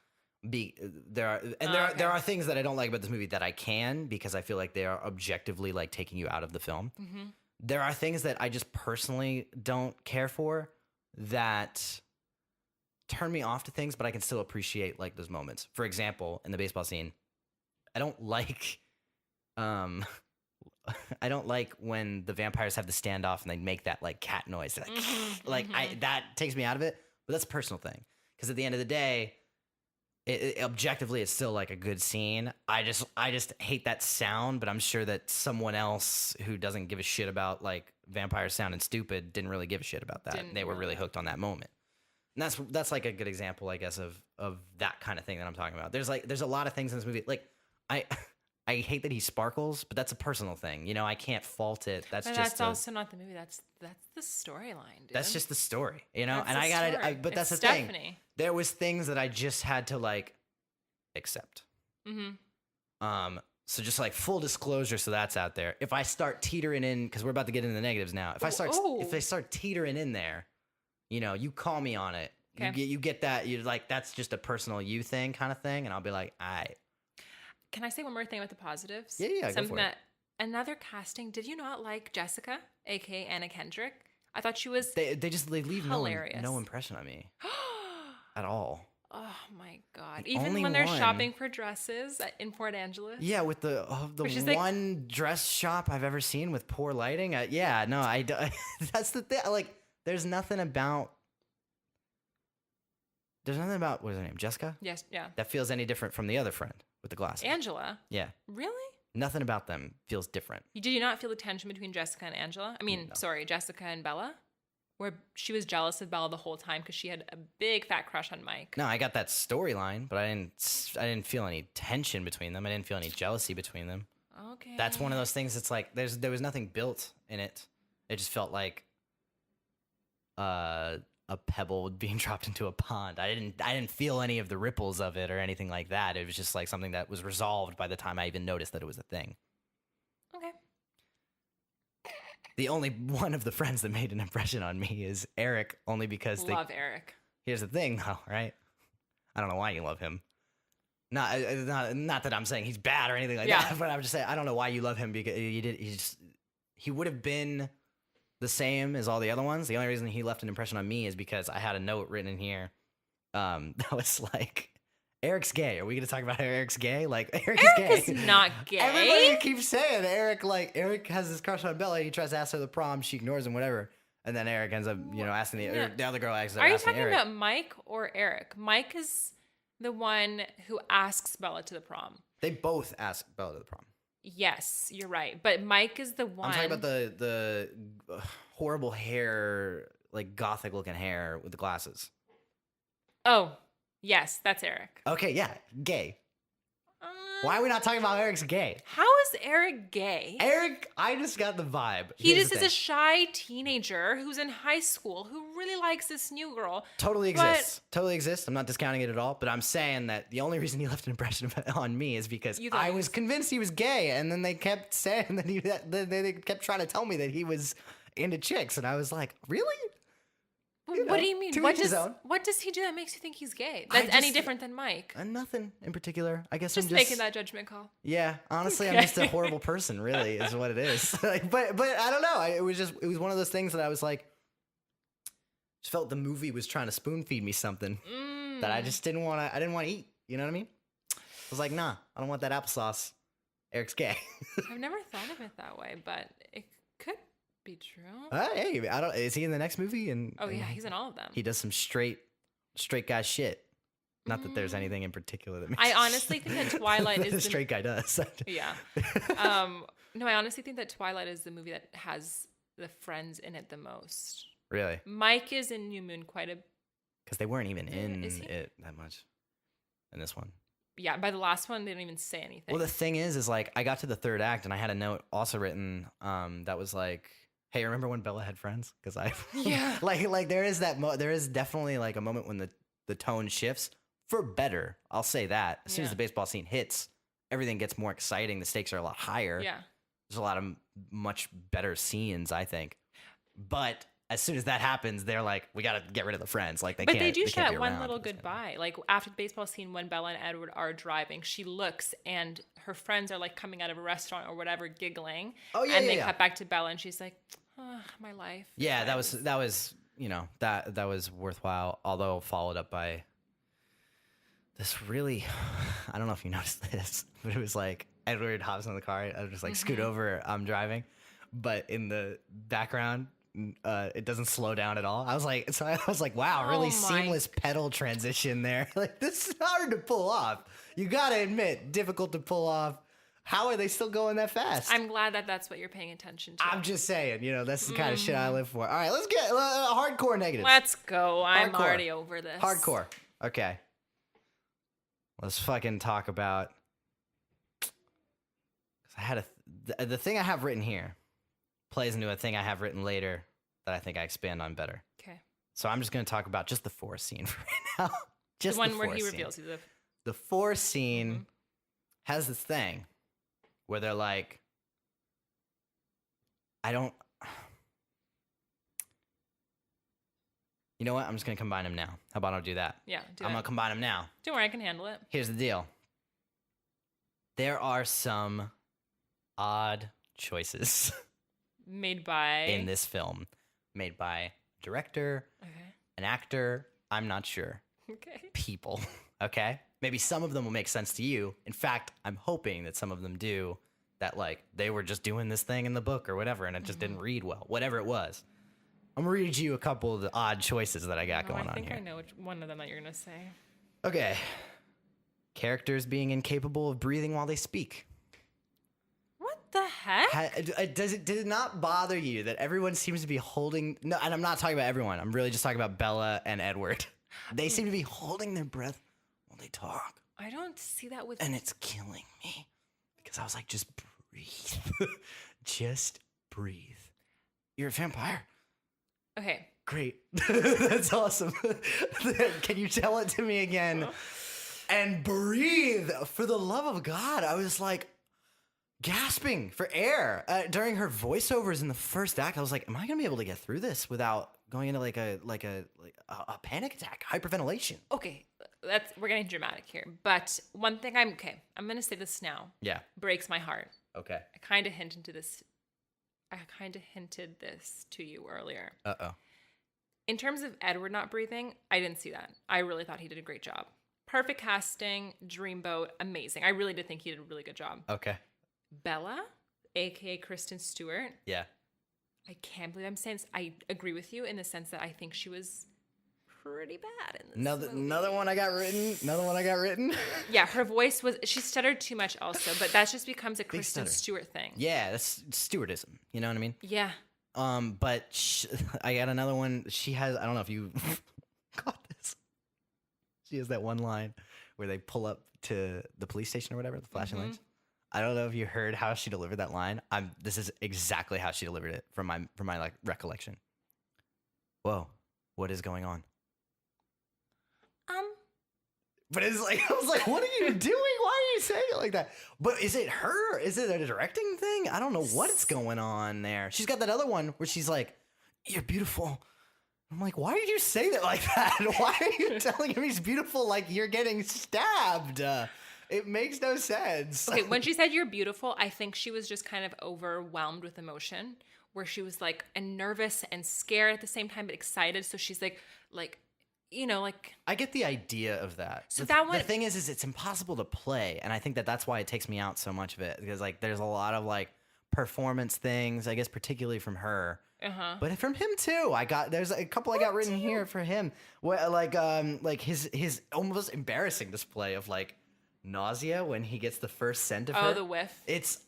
There are things that I don't like about this movie that I can, because I feel like they are objectively like taking you out of the film. Mm-hmm. There are things that I just personally don't care for that turn me off to things, but I can still appreciate like those moments. For example, in the baseball scene, I don't like when the vampires have the standoff and they make that like cat noise. Like, that takes me out of it, but that's a personal thing. Because at the end of the day, objectively, it's still like a good scene. I just hate that sound, but I'm sure that someone else who doesn't give a shit about like vampires sounding stupid didn't really give a shit about that. They were really hooked on that moment. And that's like a good example, I guess, of that kind of thing that I'm talking about. There's a lot of things in this movie. Like I hate that he sparkles, but that's a personal thing. You know, I can't fault it. That's also not the movie. That's the storyline, dude. That's just the story, you know? That's and but that's the Stephanie. thing. There was things that I just had to like accept. So just like full disclosure, so that's out there. If I start teetering in, because we're about to get into the negatives now. If I start teetering in there, you know, you call me on it. Okay. You get that. You're like, that's just a personal you thing kind of thing. And I'll be like, all right. Can I say one more thing about the positives? Yeah, go for it. Another casting. Did you not like Jessica, aka Anna Kendrick? I thought she was. They leave hilarious. No impression on me at all. Oh my god! Even when they're shopping for dresses in Port Angeles. Yeah, with the one dress shop I've ever seen with poor lighting. That's the thing. Like, there's nothing about what is her name? Jessica? Yes, yeah. That feels any different from the other friend with the glasses. Angela. Yeah. Really? Nothing about them feels different. Did you not feel the tension between Jessica and Angela? Jessica and Bella? Where she was jealous of Bella the whole time because she had a big fat crush on Mike. No, I got that storyline, but I didn't feel any tension between them. I didn't feel any jealousy between them. Okay. That's one of those things. It's like there was nothing built in it. It just felt like a pebble being dropped into a pond. I didn't feel any of the ripples of it or anything like that. It was just like something that was resolved by the time I even noticed that it was a thing. Okay. The only one of the friends that made an impression on me is Eric, only because love Eric. Here's the thing, though, right? I don't know why you love him. Not that I'm saying he's bad or anything like that, but I'm just saying I don't know why you love him because he would have been the same as all the other ones. The only reason he left an impression on me is because I had a note written in here that was like, Eric's gay. Are we going to talk about how Eric's gay? Like, Eric is not gay. Everybody keeps saying Eric has this crush on Bella. He tries to ask her to the prom. She ignores him, whatever. And then Eric ends up, asking the other girl asks Eric. Are you talking about Mike or Eric? Mike is the one who asks Bella to the prom. They both ask Bella to the prom. Yes, you're right. But Mike is the one. I'm talking about the horrible hair, like gothic looking hair with the glasses. Oh, yes, that's Eric. Okay, yeah, gay. Why are we not talking about Eric's gay? How is Eric gay? Eric, I just got the vibe. He just is a shy teenager who's in high school who really likes this new girl. Totally exists. I'm not discounting it at all, but I'm saying that the only reason he left an impression on me is because I was convinced he was gay, and then they kept saying that they kept trying to tell me that he was into chicks, and I was like, really? What do you mean? What does he do that makes you think he's gay? That's any different than Mike? Nothing in particular. I guess I'm just making that judgment call. Yeah, honestly, okay. I'm just a horrible person. Really, is what it is. but I don't know. It was one of those things that I was like, just felt the movie was trying to spoon feed me something that I just didn't want to. I didn't want to eat. You know what I mean? I was like, nah, I don't want that applesauce. Eric's gay. I've never thought of it that way, but it could be true. Hey, I don't. Is he in the next movie? Yeah, he's in all of them. He does some straight guy shit. Not that there's anything in particular that makes. I honestly think that Twilight is the straight guy does. Yeah. No, I honestly think that Twilight is the movie that has the friends in it the most. Really? Mike is in New Moon quite a. Because they weren't even in it that much. In this one. Yeah, by the last one, they didn't even say anything. Well, the thing is like I got to the third act and I had a note also written that was like, hey, remember when Bella had friends? Because like there is there is definitely like a moment when the tone shifts for better. I'll say that. As soon as the baseball scene hits, everything gets more exciting. The stakes are a lot higher. Yeah. There's a lot of much better scenes, I think. But as soon as that happens, they're like, we got to get rid of the friends. Like they do show that one little goodbye. Like after the baseball scene, when Bella and Edward are driving, she looks and her friends are like coming out of a restaurant or whatever, giggling. Oh yeah. And they cut back to Bella and she's like, oh, my life. Yeah, that was that was worthwhile. Although followed up by this really, I don't know if you noticed this, but it was like Edward hops in the car. I was just like, scoot over. I'm driving, but in the background. It doesn't slow down at all. I was like, wow, really seamless pedal transition there. Like this is hard to pull off. You gotta admit, difficult to pull off. How are they still going that fast? I'm glad that that's what you're paying attention to. I'm just saying, that's the kind of shit I live for. All right, let's get hardcore negatives. Let's go. I'm already over this. Hardcore. Okay. Let's fucking talk about I had the thing I have written here plays into a thing I have written later that I think I expand on better. Okay. So I'm just going to talk about just the forest scene for right now. Just the one where he reveals you. The forest scene has this thing where they're like, you know what? I'm just going to combine them now. How about I do that? Yeah, I'm going to combine them now. Don't worry, I can handle it. Here's the deal. There are some odd choices made by in this film. Made by director, an actor, I'm not sure. Okay. People, okay? Maybe some of them will make sense to you. In fact, I'm hoping that some of them do, that like they were just doing this thing in the book or whatever and it just didn't read well, whatever it was. I'm going to read you a couple of the odd choices that I got going on here. I think I know which one of them that you're going to say. Okay. Characters being incapable of breathing while they speak. What the heck? Did it not bother you that everyone seems to be holding... No, and I'm not talking about everyone. I'm really just talking about Bella and Edward. They seem to be holding their breath while they talk. I don't see that with... And it's killing me. Because I was like, just breathe. Just breathe. You're a vampire. Okay. Great. That's awesome. Can you tell it to me again? And breathe. For the love of God. I was like gasping for air during her voiceovers in the first act. I was like, am I going to be able to get through this without going into like a panic attack, hyperventilation? Okay. We're getting dramatic here. But one thing I'm going to say this now. Yeah. Breaks my heart. Okay. I kind of hinted this to you earlier. Uh-oh. In terms of Edward not breathing, I didn't see that. I really thought he did a great job. Perfect casting, dreamboat, amazing. I really did think he did a really good job. Okay. Bella, a.k.a. Kristen Stewart. Yeah. I can't believe I'm saying this. I agree with you in the sense that I think she was pretty bad in this movie. Another one I got written. Yeah, her voice she stuttered too much also, but that just becomes a Kristen Stewart thing. Yeah, that's Stewartism. You know what I mean? Yeah. But I got another one. She has, I don't know if you got this. She has that one line where they pull up to the police station or whatever, the flashing lights. I don't know if you heard how she delivered that line. This is exactly how she delivered it from my like recollection. Whoa, what is going on? But it's like, I was like, what are you doing? Why are you saying it like that? But is it her? Is it a directing thing? I don't know what's going on there. She's got that other one where she's like, you're beautiful. I'm like, why did you say that like that? Why are you telling him he's beautiful like you're getting stabbed? It makes no sense. Okay, when she said you're beautiful, I think she was just kind of overwhelmed with emotion, where she was like nervous and scared at the same time, but excited. So she's like, you know, like... I get the idea of that. So the thing is it's impossible to play. And I think that's why it takes me out so much of it. Because, like, there's a lot of, like, performance things, I guess, particularly from her. Uh-huh. But from him, too. There's a couple I got written here for him. Where, like his almost embarrassing display of, like, nausea when he gets the first scent of her. Oh, the whiff. It's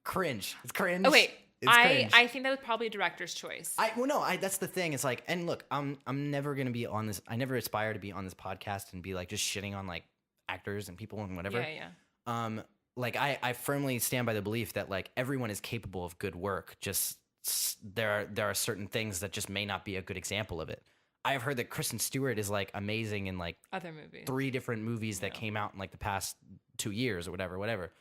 cringe. It's cringe. Oh, wait. I think that was probably a director's choice. That's the thing. It's like, and look, I'm never gonna be on this. I never aspire to be on this podcast and be like just shitting on like actors and people and whatever. Yeah. Like I firmly stand by the belief that like everyone is capable of good work. Just there are certain things that just may not be a good example of it. I have heard that Kristen Stewart is like amazing in like other movies, 3 different movies that came out in like the past 2 years or whatever.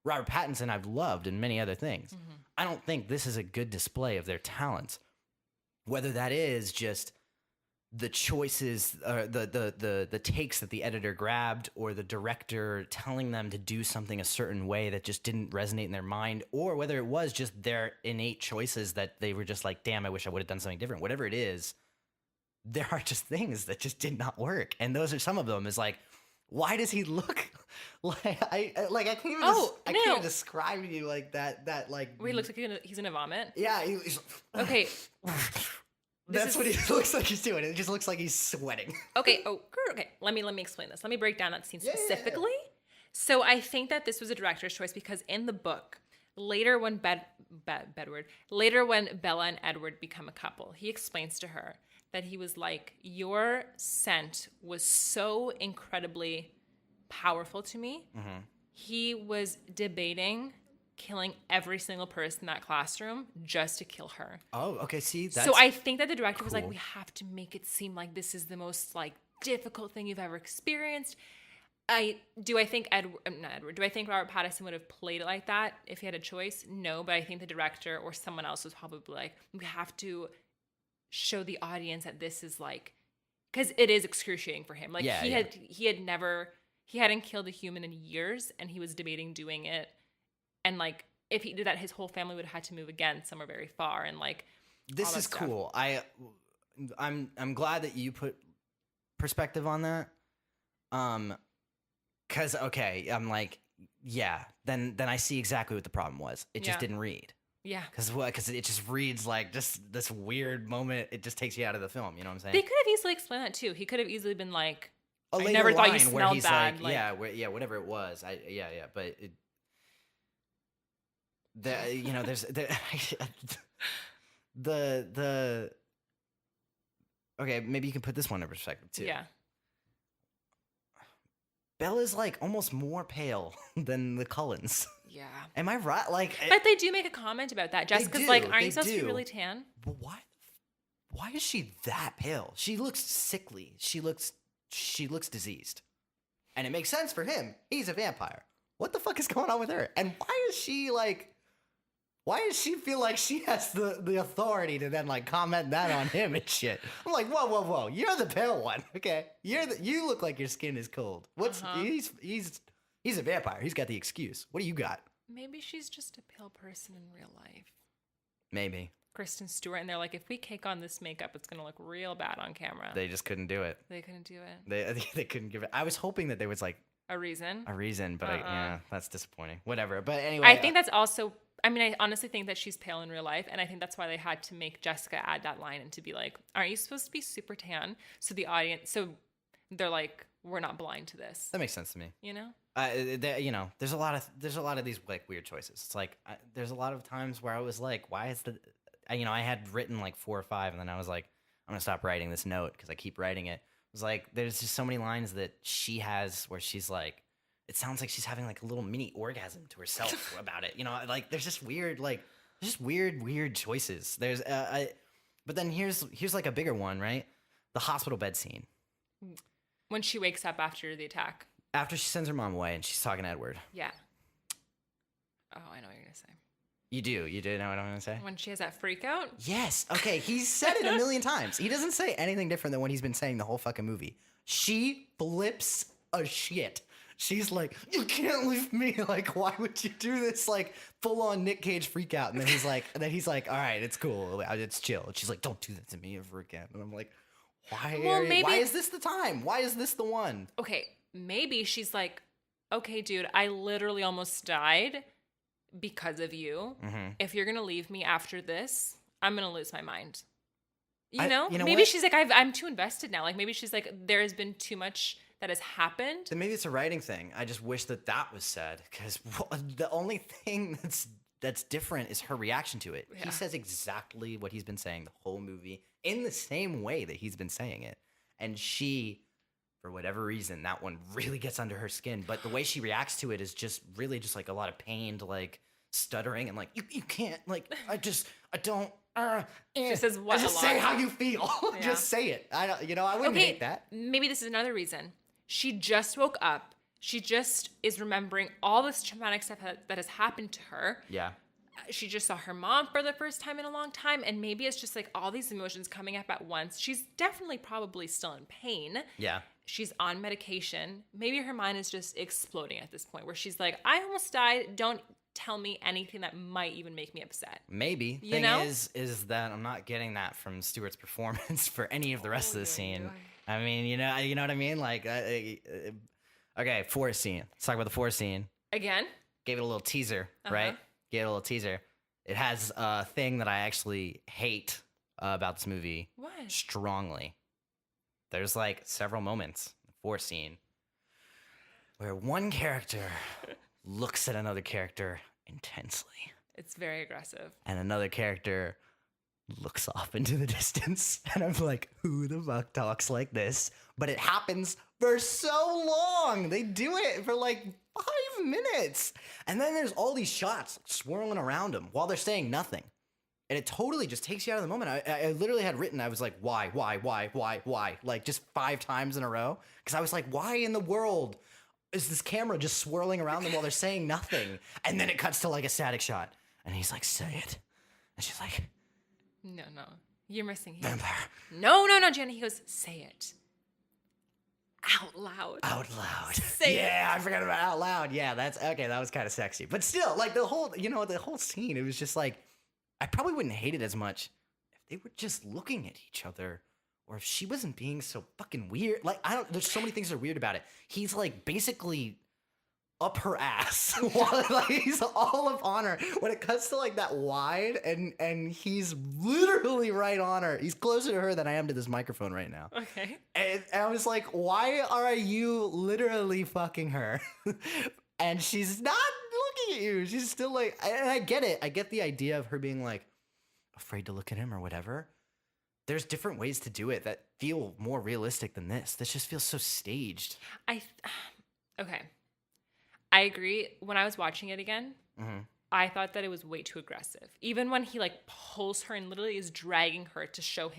Robert Pattinson I've loved and many other things. Mm-hmm. I don't think this is a good display of their talents. Whether that is just the choices or the takes that the editor grabbed or the director telling them to do something a certain way that just didn't resonate in their mind, or whether it was just their innate choices that they were just like, damn, I wish I would have done something different. Whatever it is, there are just things that just did not work. And those are some of them. Is like, why does he look like I can't even I can't describe to you like that like he looks like he's gonna vomit. Yeah, he's okay. That's what he looks like he's doing. It just looks like he's sweating. Okay. Okay. Let me explain this. Let me break down that scene specifically. Yeah. So I think that this was a director's choice because in the book, later when when Bella and Edward become a couple, he explains to her that he was like, your scent was so incredibly powerful to me. Mm-hmm. He was debating killing every single person in that classroom just to kill her. Oh, okay. See, that's so I think that the director was cool. like, we have to make it seem like this is the most like difficult thing you've ever experienced. Do I think Robert Pattinson would have played it like that if he had a choice? No, but I think the director or someone else was probably like, we have to show the audience that this is like, because it is excruciating for him. Like he hadn't killed a human in years, and he was debating doing it. And like, if he did that, his whole family would have had to move again somewhere very far. And like, this is stuff. Cool. I'm glad that you put perspective on that. Cause okay, I'm like, yeah. Then I see exactly what the problem was. It just didn't read. Yeah. Because it just reads like just this weird moment. It just takes you out of the film. You know what I'm saying? They could have easily explained that too. He could have easily been like, I never thought you smelled bad. Like, whatever it was. But there's the okay, maybe you can put this one in perspective too. Yeah. Bella's like almost more pale than the Cullens. Yeah. Am I right? Like, but they do make a comment about that. Jessica's like, aren't you supposed to be really tan? But why is she that pale? She looks sickly. She looks diseased. And it makes sense for him. He's a vampire. What the fuck is going on with her? And why does she feel like she has the authority to then like comment that on him and shit? I'm like, whoa. You're the pale one. Okay. You look like your skin is cold. He's a vampire. He's got the excuse. What do you got? Maybe she's just a pale person in real life. Maybe. Kristen Stewart, and they're like, if we cake on this makeup, it's gonna look real bad on camera. They just couldn't do it. They couldn't do it. They couldn't give it. I was hoping that there was like a reason, but that's disappointing. Whatever. But anyway, I think that's also. I mean, I honestly think that she's pale in real life, and I think that's why they had to make Jessica add that line and to be like, aren't you supposed to be super tan? So the audience, so they're like, we're not blind to this. That makes sense to me. You know? There's a lot of these like weird choices. It's like there's a lot of times where I was like, why is I had written like 4 or 5, and then I was like, I'm gonna stop writing this note because I keep writing it. It was like there's just so many lines that she has where she's like, it sounds like she's having like a little mini orgasm to herself about it. You know, like there's just weird choices. There's but then here's like a bigger one, right? The hospital bed scene. When she wakes up after the attack. After she sends her mom away and she's talking to Edward. Yeah. Oh, I know what you're going to say. You do know what I'm going to say? When she has that freak out? Yes. Okay, he's said it a million times. He doesn't say anything different than what he's been saying the whole fucking movie. She flips a shit. She's like, you can't leave me. Like, why would you do this? Like, full on Nick Cage freak out. And then he's like, all right, it's cool. It's chill. And she's like, don't do that to me ever again. And I'm like, why is this the time? Why is this the one? Okay, maybe she's like, okay, dude, I literally almost died because of you. Mm-hmm. If you're going to leave me after this, I'm going to lose my mind. You know maybe what? She's like, I'm too invested now. Like, maybe she's like, there has been too much that has happened. Then maybe it's a writing thing. I just wish that was said, because the only thing that's different is her reaction to it. Yeah. He says exactly what he's been saying the whole movie in the same way that he's been saying it. And she, for whatever reason, that one really gets under her skin. But the way she reacts to it is just really just like a lot of pained, like stuttering and like, you can't, like, I don't. She says what? Just say how you feel. Yeah. Just say it. I wouldn't hate that. Maybe this is another reason. She just woke up. She just is remembering all this traumatic stuff that has happened to her. Yeah. She just saw her mom for the first time in a long time. And maybe it's just like all these emotions coming up at once. She's definitely probably still in pain. Yeah. She's on medication. Maybe her mind is just exploding at this point where she's like, I almost died. Don't tell me anything that might even make me upset. Maybe. Thing is that I'm not getting that from Stewart's performance for any of the rest of the scene. Yeah. I mean, you know what I mean? Like, okay, forest scene. Let's talk about the forest scene. Again? Gave it a little teaser, right? Gave it a little teaser. It has a thing that I actually hate about this movie. What? Strongly. There's like several moments, the forest scene, where one character looks at another character intensely. It's very aggressive. And another character looks off into the distance. And I'm like, who the fuck talks like this? But it happens for so long. They do it for like 5 minutes. And then there's all these shots swirling around him while they're saying nothing. And it totally just takes you out of the moment. I literally had written, I was like, why? Like just 5 times in a row. Because I was like, why in the world is this camera just swirling around them while they're saying nothing? And then it cuts to like a static shot. And he's like, say it. And she's like, no. You're missing him. Vampire. No, Jenny. He goes, say it. Out loud. Say it. I forgot about out loud. Yeah, that's okay. That was kind of sexy. But still, like the whole scene, it was just like, I probably wouldn't hate it as much if they were just looking at each other or if she wasn't being so fucking weird. Like, there's so many things that are weird about it. He's like basically up her ass while like he's all up on her when it cuts to like that wide and he's literally right on her. He's closer to her than I am to this microphone right now. Okay. And I was like, why are you literally fucking her? And she's not looking at you. She's still like, and I get it. I get the idea of her being like afraid to look at him or whatever. There's different ways to do it that feel more realistic than this. This just feels so staged. Okay. I agree. When I was watching it again, I thought that it was way too aggressive. Even when he like pulls her and literally is dragging her to show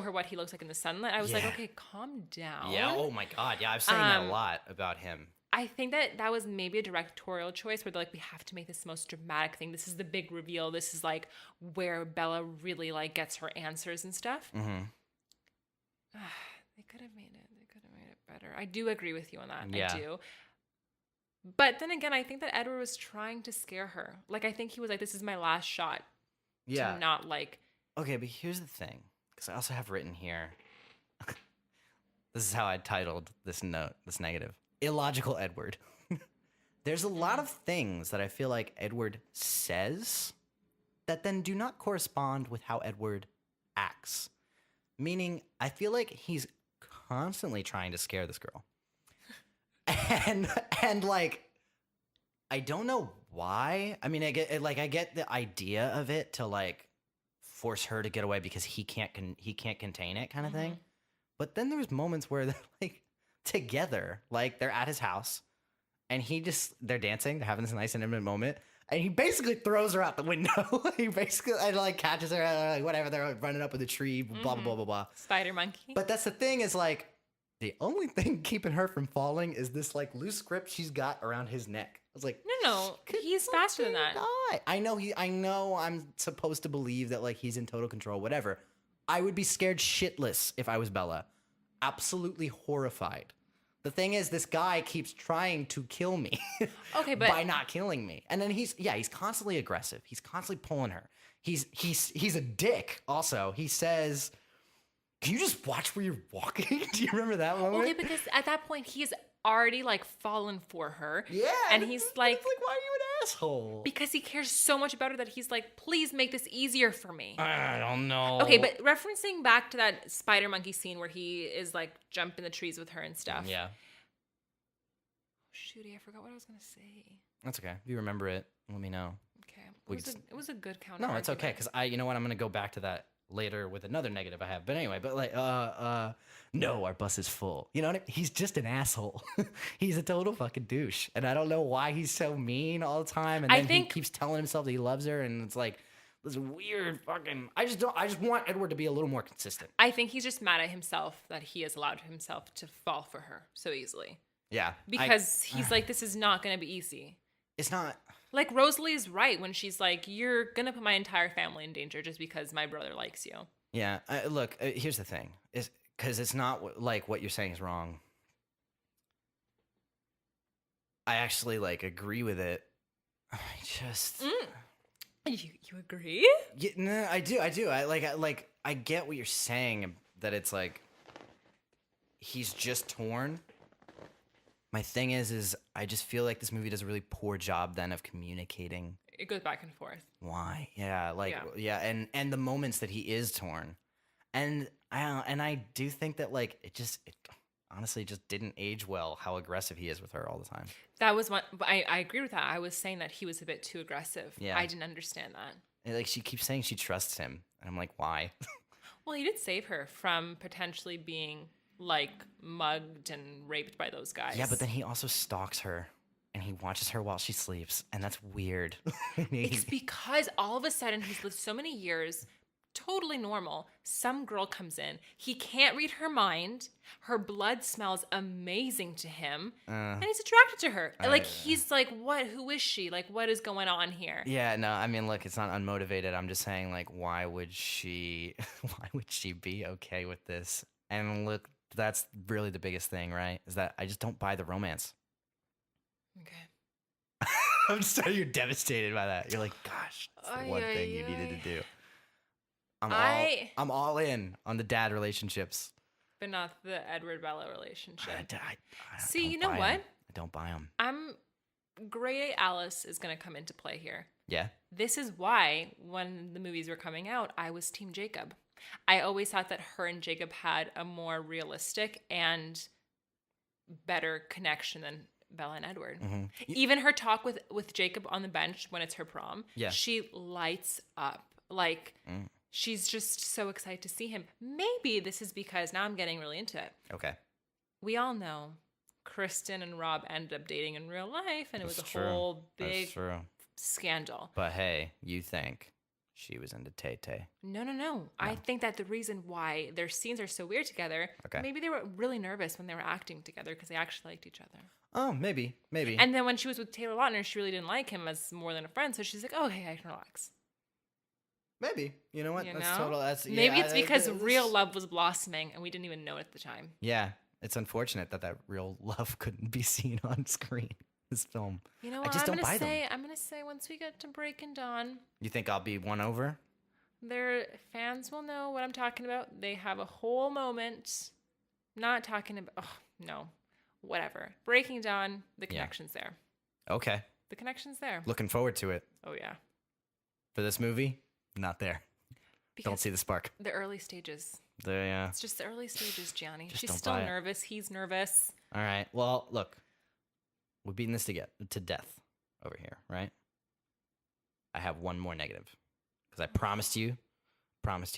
her what he looks like in the sunlight, I was like, okay, calm down. Yeah. Oh my God. Yeah. I've saying that a lot about him. I think that was maybe a directorial choice where they're like, we have to make this the most dramatic thing. This is the big reveal. This is like where Bella really like gets her answers and stuff. They could have made it better. I do agree with you on that. Yeah. I do. But then again, I think that Edward was trying to scare her. Like, I think he was like, this is my last shot. Yeah. To not like. Okay, but here's the thing. Because I also have written here. This is how I titled this note, this negative. Illogical Edward. There's a lot of things that I feel like Edward says that then do not correspond with how Edward acts. Meaning, I feel like he's constantly trying to scare this girl. And like, I don't know why. I mean, I get the idea of it to like force her to get away because he can't contain it kind of thing. But then there's moments where they're like together, like they're at his house and they're dancing, they're having this nice intimate moment. And he basically throws her out the window. He basically like catches her, like whatever. They're running up with a tree, blah, blah, blah, blah. Spider monkey. But that's the thing is like, the only thing keeping her from falling is this like loose grip she's got around his neck. I was like, no, he's faster than that. I know I'm supposed to believe that like he's in total control, whatever. I would be scared shitless if I was Bella. Absolutely horrified. The thing is, this guy keeps trying to kill me by not killing me. And then he's constantly aggressive. He's constantly pulling her. He's a dick also. He says, can you just watch where you're walking? Do you remember that moment? Okay, because at that point, he's already like fallen for her. Yeah. And he's like, why are you an asshole? Because he cares so much about her that he's like, please make this easier for me. I don't know. Okay, but referencing back to that spider monkey scene where he is like jumping the trees with her and stuff. Yeah. Shoot, I forgot what I was going to say. That's okay. If you remember it, let me know. Okay. It was a good counter. No, it's okay. Because you know what? I'm going to go back to that later with another negative I have. But anyway, no, our bus is full. You know what I mean? He's just an asshole. He's a total fucking douche. And I don't know why he's so mean all the time. And then he keeps telling himself that he loves her. And it's like this weird fucking, I just want Edward to be a little more consistent. I think he's just mad at himself that he has allowed himself to fall for her so easily. Yeah. Because he's like, this is not going to be easy. It's not. Like, Rosalie is right when she's like, you're going to put my entire family in danger just because my brother likes you. Yeah. Look, here's the thing. Because it's not like what you're saying is wrong. I actually, like, agree with it. I just... You agree? Yeah, no, I do. I get what you're saying, that it's like, he's just torn. My thing is I just feel like this movie does a really poor job then of communicating. It goes back and forth. Why? Yeah, and the moments that he is torn. And I do think that like it honestly just didn't age well how aggressive he is with her all the time. That was I agree with that. I was saying that he was a bit too aggressive. Yeah. I didn't understand that. And like she keeps saying she trusts him. And I'm like, why? Well, he did save her from potentially being like mugged and raped by those guys. Yeah, but then he also stalks her he watches her while she sleeps, and that's weird. It's because all of a sudden he's lived so many years, totally normal. Some girl comes in. He can't read her mind. Her blood smells amazing to him, and he's attracted to her. He's like, what? Who is she? Like, what is going on here? Yeah, no, I mean, look, it's not unmotivated. I'm just saying, like, why would she be okay with this? And look, that's really the biggest thing, right? Is that I just don't buy the romance. Okay. I'm sorry, you're devastated by that. You're like, gosh, that's the one thing you needed to do. I'm all in on the dad relationships, but not the Edward Bella relationship. I See, you know what? I don't buy them. Grade A Alice is going to come into play here. Yeah. This is why when the movies were coming out, I was Team Jacob. I always thought that her and Jacob had a more realistic and better connection than Bella and Edward. Mm-hmm. Even her talk with Jacob on the bench when it's her prom, she lights up. She's just so excited to see him. Maybe this is because now I'm getting really into it. Okay. We all know Kristen and Rob ended up dating in real life, and it was a whole big scandal. But hey, you think she was into Tay-Tay? No. I think that the reason why their scenes are so weird together, maybe they were really nervous when they were acting together because they actually liked each other. Oh, maybe. And then when she was with Taylor Lautner, she really didn't like him as more than a friend, so she's like, oh, hey, I can relax. Maybe. You know what? Maybe it's because real love was blossoming and we didn't even know it at the time. Yeah. It's unfortunate that real love couldn't be seen on screen. This film. You know what? I'm going to say once we get to Breaking Dawn. You think I'll be won over? Their fans will know what I'm talking about. They have a whole moment. Not talking about. Oh, no. Whatever. Breaking Dawn. The connection's there. Okay. The connection's there. Looking forward to it. Oh, yeah. For this movie, not there. Because don't see the spark. The early stages. It's just the early stages, Gianni. She's still nervous. He's nervous. All right. Well, look. We're beating this to death over here, right? I have one more negative. Because I promised you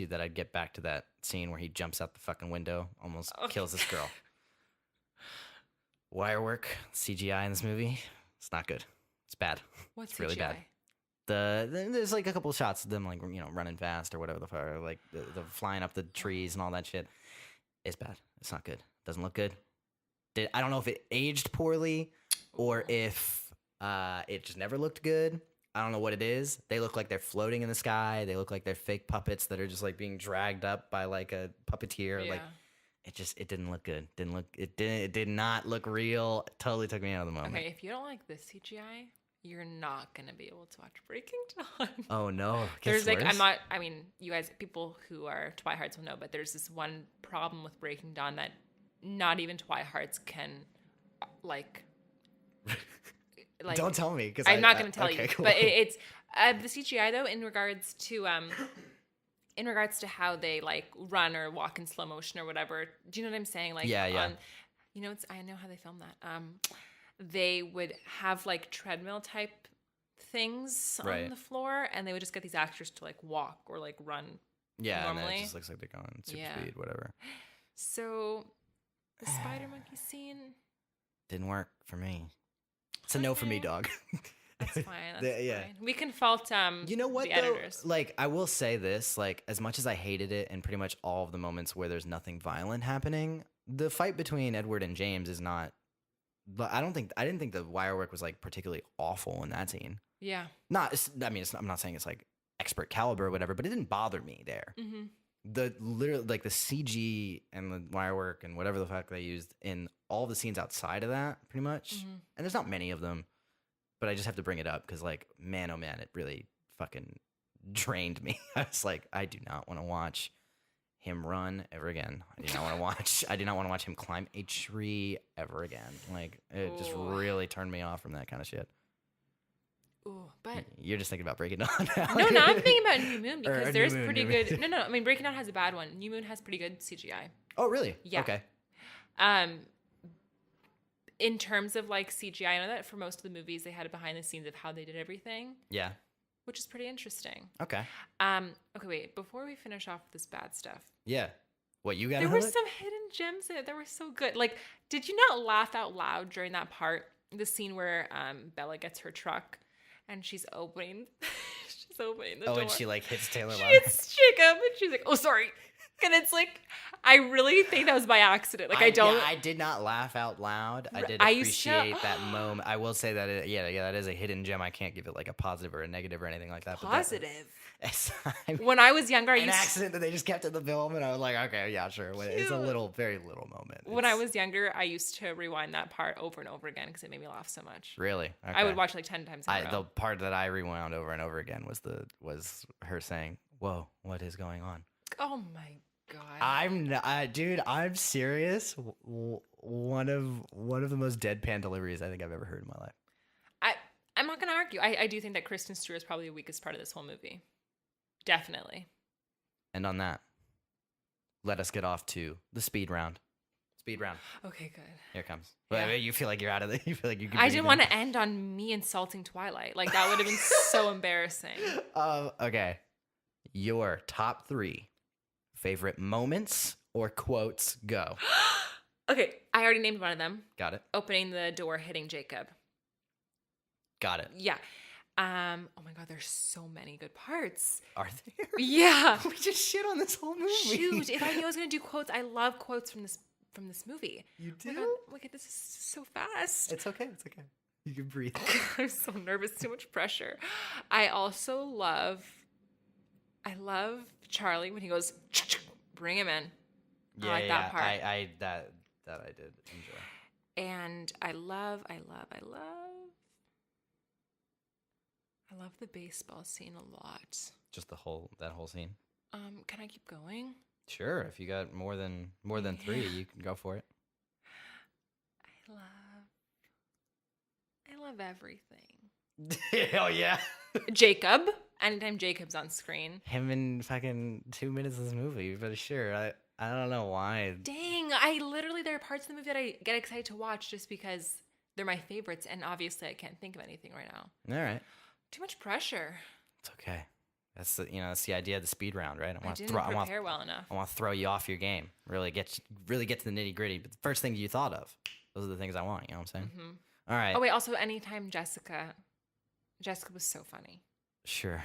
that I'd get back to that scene where he jumps out the fucking window, almost kills this girl. Wire work, CGI in this movie, it's not good. It's bad. What's it's really CGI? bad. There's like a couple of shots of them like running fast or whatever the fuck, or like the flying up the trees and all that shit. It's bad. It's not good. Doesn't look good. I don't know if it aged poorly or if it just never looked good. I don't know what it is. They look like they're floating in the sky. They look like they're fake puppets that are just like being dragged up by like a puppeteer. Yeah. Like it didn't look good. It did not look real. It totally took me out of the moment. Okay, if you don't like this CGI, you're not gonna be able to watch Breaking Dawn. Oh no. There's you guys, people who are Twi-Hards will know, but there's this one problem with Breaking Dawn that not even Twi-Hards can like don't tell me because I'm not going to tell you. Cool. But it's the CGI though in regards to how they like run or walk in slow motion or whatever. Do you know what I'm saying? Like yeah. I know how they filmed that. They would have like treadmill type things on the floor, and they would just get these actors to like walk or like run. Yeah, normally. And then it just looks like they're going super speed, whatever. So the spider monkey scene didn't work for me. It's a no for me, dog. That's fine. Fine. We can fault you know what, the though? editors. Like, I will say this, like, as much as I hated it and pretty much all of the moments where there's nothing violent happening, the fight between Edward and James is not. But I didn't think the wire work was like particularly awful in that scene. Yeah. I'm not saying it's like expert caliber or whatever, but it didn't bother me there. Mm-hmm. The CG and the wire work and whatever the fuck they used in all the scenes outside of that, pretty much. Mm-hmm. And there's not many of them, but I just have to bring it up because, like, man, oh man, it really fucking drained me. I was like, I do not want to watch him run ever again. I do not want to watch him climb a tree ever again. Like, it just really turned me off from that kind of shit. Ooh, but you're just thinking about Breaking Dawn now. No, I'm thinking about New Moon because there's pretty good. No. I mean, Breaking Dawn has a bad one. New Moon has pretty good CGI. Oh, really? Yeah. Okay. In terms of like CGI, I know that for most of the movies they had a behind the scenes of how they did everything. Yeah. Which is pretty interesting. Okay. Okay, wait. Before we finish off this bad stuff. Yeah. What you got? There were some hidden gems in it that were so good. Like, did you not laugh out loud during that part the scene where Bella gets her truck and she's opening the door. Oh, and she like hits Taylor Lautner. She hits Jacob and she's like, oh, sorry. And it's like, I really think that was by accident. Like, I did not laugh out loud. I did appreciate that moment. I will say that, that is a hidden gem. I can't give it like a positive or a negative or anything like that. Positive? When I was younger, an accident that they just kept in the film, and I was like, okay, yeah, sure. It's a very little moment. When I was younger, I used to rewind that part over and over again because it made me laugh so much. Really? Okay. I would watch like 10 times in a row. The part that I rewound over and over again was her saying, "Whoa, what is going on?" Oh my God. Dude, I'm serious. One of the most deadpan deliveries I think I've ever heard in my life. I'm not going to argue. I do think that Kristen Stewart is probably the weakest part of this whole movie. Definitely. And on that, let us get off to the speed round. Speed round. Okay, good. Here it comes. Yeah. You feel like you're out of it. You feel like you can. I didn't want to end on me insulting Twilight. Like, that would have been so embarrassing. Okay. Your top 3 favorite moments or quotes, go. Okay, I already named one of them. Got it. Opening the door, hitting Jacob. Got it. Yeah. Oh my God, there's so many good parts. Are there? Yeah. We just shit on this whole movie. Shoot, if I knew I was gonna do quotes, I love quotes from this movie. You do? Oh my God, this is so fast. It's okay. You can breathe. I'm so nervous, too much pressure. I also love Charlie when he goes, bring him in. Yeah, I like that part. That I did enjoy. And I love the baseball scene a lot. Just that whole scene. Can I keep going? Sure, if you got more than 3, you can go for it. I love everything. Hell yeah. Jacob. Anytime Jacob's on screen. Him in fucking 2 minutes of this movie, but sure. I don't know why. Dang, there are parts of the movie that I get excited to watch just because they're my favorites, and obviously I can't think of anything right now. All right. Too much pressure. It's okay. That's the idea of the speed round, right? I didn't prepare well enough. I want to throw you off your game. Really get to the nitty gritty. But the first thing you thought of, those are the things I want. You know what I'm saying? Mm-hmm. All right. Oh wait, also anytime Jessica was so funny. Sure.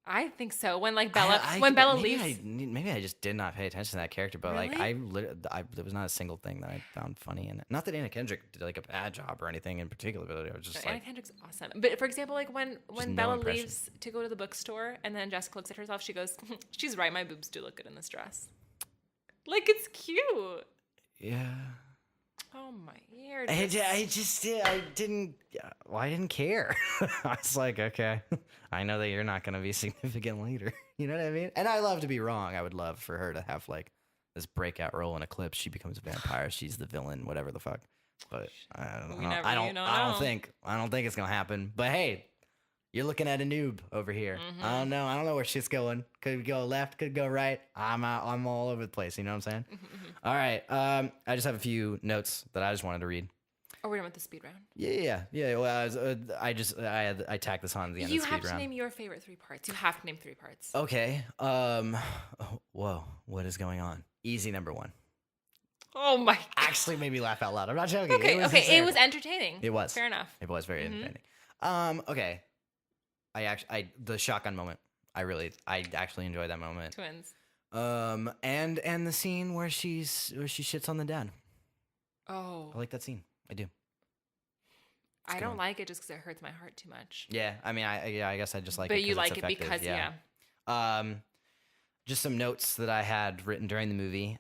I think so. When Bella leaves, maybe I just did not pay attention to that character, but really? there was not a single thing that I found funny in it. Not that Anna Kendrick did like a bad job or anything in particular, but it was just Anna Kendrick's awesome. But for example, like when Bella leaves to go to the bookstore, and then Jessica looks at herself, she goes, "She's right. My boobs do look good in this dress. Like, it's cute." Yeah. Oh my ear! I didn't care. I was like, okay, I know that you're not going to be significant later. You know what I mean? And I love to be wrong. I would love for her to have like this breakout role in Eclipse. She becomes a vampire. She's the villain, whatever the fuck. But I don't know. I don't think it's going to happen. But hey, you're looking at a noob over here. Mm-hmm. I don't know where shit's going. Could go left, could go right. I'm all over the place. You know what I'm saying? Mm-hmm. All right. I just have a few notes that I just wanted to read. Are we done with the speed round? Yeah. Well, I tacked this on at the end of the speed round. You have to name your favorite 3 parts. You have to name 3 parts. Okay. Whoa. What is going on? Easy number 1. Oh my God. Actually made me laugh out loud. I'm not joking. Okay. It was entertaining. It was. Fair enough. It was very entertaining. Okay. The shotgun moment. I actually enjoyed that moment. Twins. And the scene where she shits on the dad. Oh. I like that scene. I do. I don't like it just because it hurts my heart too much. Yeah. I mean, I guess I just like it. But you like it because, yeah. Just some notes that I had written during the movie.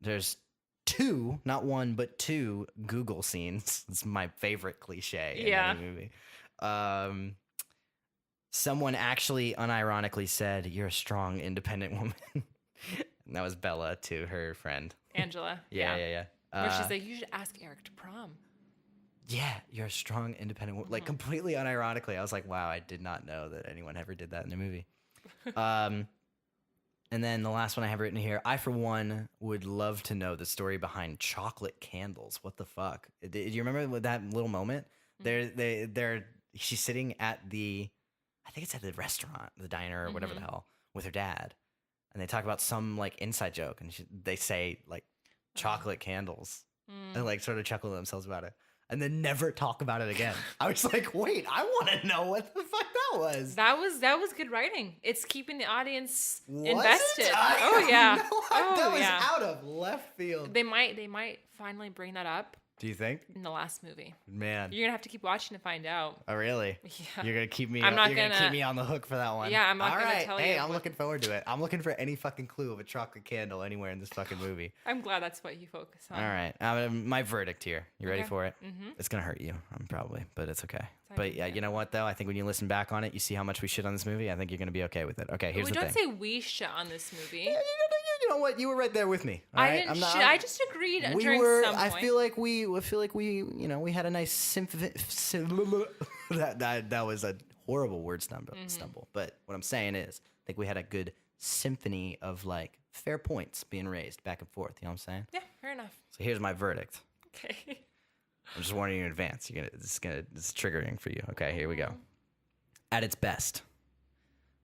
There's 2, not 1, but 2 Google scenes. It's my favorite cliche in any movie. Someone actually unironically said, "You're a strong, independent woman." And that was Bella to her friend Angela. Yeah. Where she's like, "You should ask Eric to prom." Yeah, you're a strong, independent woman. Like, completely unironically. I was like, wow, I did not know that anyone ever did that in a movie. And then the last one I have written here, I, for one, would love to know the story behind chocolate candles. What the fuck? Do you remember that little moment? Mm-hmm. She's sitting at I think it's at the restaurant, the diner, or whatever the hell, with her dad. And they talk about some, like, inside joke. And they say, like, chocolate candles. And, like, sort of chuckle to themselves about it. and then never talk about it again. I was like, wait, I want to know what the fuck that was. That was good writing. It's keeping the audience Was invested. It? Oh yeah. That was out of left field. They might finally bring that up. Do you think? In the last movie. Man. You're going to have to keep watching to find out. Oh, really? Yeah. You're going to keep me keep me on the hook for that one. Yeah, I'm not going to tell you. Hey, I'm looking forward to it. I'm looking for any fucking clue of a chocolate candle anywhere in this fucking movie. I'm glad that's what you focus on. All right. My verdict here. You ready for it? Mm-hmm. It's going to hurt you, probably, but it's okay. But yeah, you know what, though? I think when you listen back on it, you see how much we shit on this movie. I think you're going to be okay with it. Okay, here's the thing. Don't say we shit on this movie. You know what? You were right there with me. I didn't shit. I just agreed during some point. I feel like we we had a nice symphony. That was a horrible word stumble. But what I'm saying is, I think we had a good symphony of like fair points being raised back and forth. You know what I'm saying? Yeah, fair enough. So here's my verdict. Okay. I'm just warning you in advance. It's triggering for you. Okay, here we go. At its best,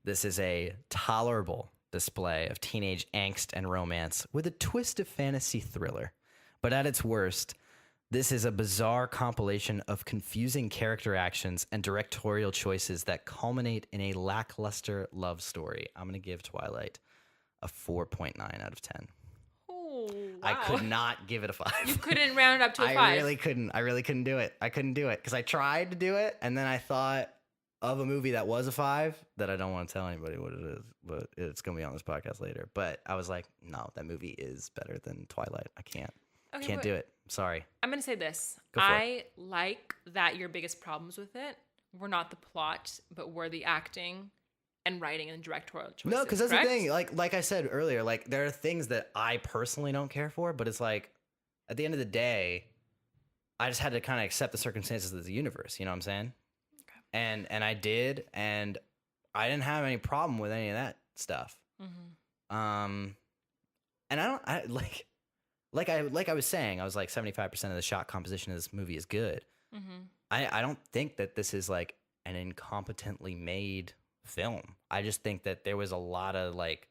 this is a tolerable display of teenage angst and romance with a twist of fantasy thriller. But at its worst, this is a bizarre compilation of confusing character actions and directorial choices that culminate in a lackluster love story. I'm going to give Twilight a 4.9 out of 10. Oh, wow. I could not give it a 5. You couldn't round it up to a 5. I really couldn't do it. I couldn't do it because I tried to do it, and then I thought of a movie that was a 5 that I don't want to tell anybody what it is, but it's going to be on this podcast later. But I was like, no, that movie is better than Twilight. I can't do it. Sorry. I'm going to say this. I like that your biggest problems with it were not the plot, but were the acting and writing and directorial choices. No, because that's the thing. Like I said earlier, like there are things that I personally don't care for, but it's like at the end of the day, I just had to kind of accept the circumstances of the universe. You know what I'm saying? Okay. And I did, and I didn't have any problem with any of that stuff. Mm-hmm. And like I was saying, I was like 75% of the shot composition of this movie is good. Mm-hmm. I don't think that this is like an incompetently made film. I just think that there was a lot of like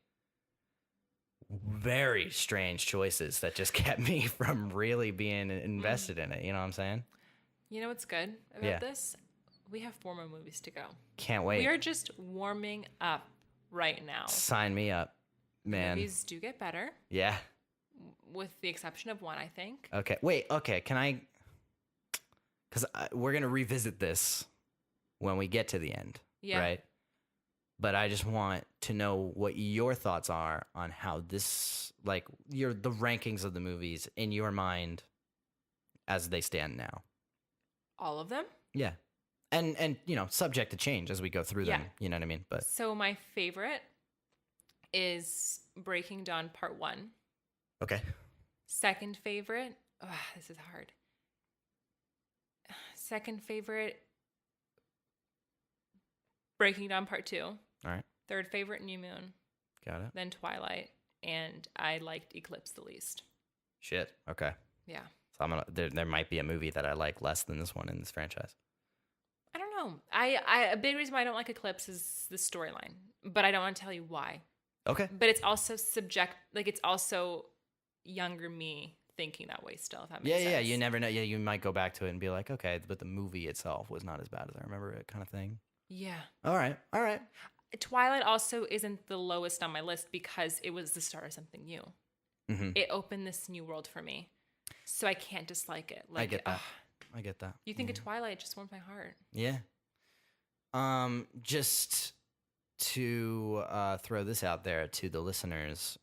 very strange choices that just kept me from really being invested in it. You know what I'm saying? You know what's good about this? We have 4 more movies to go. Can't wait. We are just warming up right now. Sign me up, man. Movies do get better. Yeah. With the exception of one, I think. Okay. Wait. Okay. Can I? Because we're gonna revisit this when we get to the end. Yeah. Right. But I just want to know what your thoughts are on how this, like, the rankings of the movies in your mind as they stand now. All of them? Yeah. And you know, subject to change as we go through them. You know what I mean? But so my favorite is Breaking Dawn Part 1. Okay. Second favorite, this is hard. Second favorite, Breaking Dawn Part 2. All right. Third favorite, New Moon. Got it. Then Twilight, and I liked Eclipse the least. Shit. Okay. Yeah. So I'm gonna. There might be a movie that I like less than this one in this franchise. I don't know. A big reason why I don't like Eclipse is the storyline, but I don't want to tell you why. Okay. But it's also it's also younger me thinking that way still, if that makes sense. Yeah, you never know. Yeah, you might go back to it and be like, okay, but the movie itself was not as bad as I remember it, kind of thing. Yeah. All right. Twilight also isn't the lowest on my list because it was the start of something new. Mm-hmm. It opened this new world for me. So I can't dislike it. Like, I get that. You think of Twilight, just warmed my heart. Yeah. Just to throw this out there to the listeners.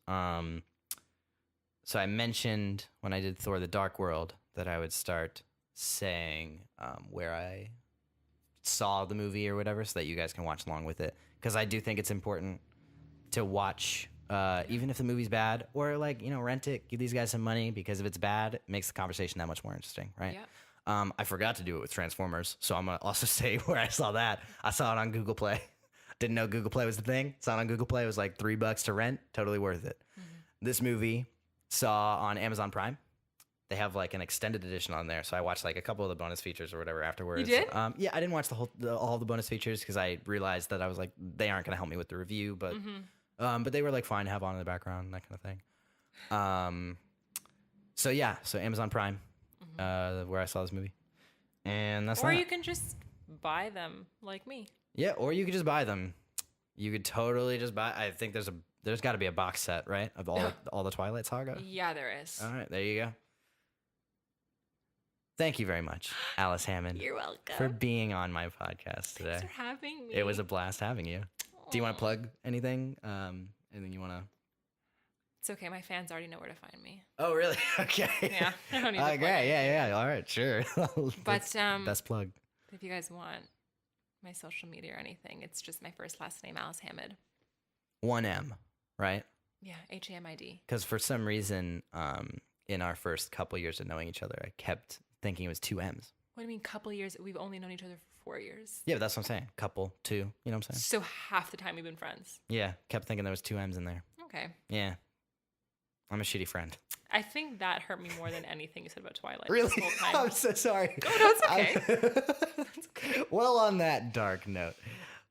So I mentioned when I did Thor: The Dark World that I would start saying where I saw the movie or whatever, so that you guys can watch along with it. Because I do think it's important to watch, even if the movie's bad, or like, rent it, give these guys some money, because if it's bad, it makes the conversation that much more interesting, right? Yeah. I forgot to do it with Transformers, so I'm gonna also say where I saw that. I saw it on Google Play. Didn't know Google Play was the thing. Saw it on Google Play. It was like $3 to rent. Totally worth it. Mm-hmm. This movie saw on Amazon Prime. They have like an extended edition on there, so I watched like a couple of the bonus features or whatever afterwards. You did? Yeah, I didn't watch all the bonus features because I realized that I was like, they aren't going to help me with the review, but but they were like fine to have on in the background and that kind of thing. So Amazon Prime, where I saw this movie. And that's Or you can just buy them like me. Yeah, or you could just buy them. You could totally just buy. I think there's got to be a box set, right, of all the Twilight saga. Yeah, there is. All right, there you go. Thank you very much, Alice Hamid. You're welcome for being on my podcast today. Thanks for having me. It was a blast having you. Aww. Do you want to plug anything? Anything you want to? It's okay. My fans already know where to find me. Oh, really? Okay. Yeah. I don't need to plug yeah. All right, sure. But best plug. If you guys want my social media or anything, it's just my first last name, Alicehamid. 1 M, right? Yeah, Hamid. Because for some reason, in our first couple years of knowing each other, I kept thinking it was 2 M's. What do you mean, couple years? We've only known each other for 4 years. Yeah, but that's what I'm saying. Couple, 2. You know what I'm saying? So half the time we've been friends. Yeah, kept thinking there was 2 M's in there. Okay. Yeah. I'm a shitty friend. I think that hurt me more than anything you said about Twilight. Really? This whole time. I'm so sorry. Oh, no, it's okay. It's okay. Well, on that dark note,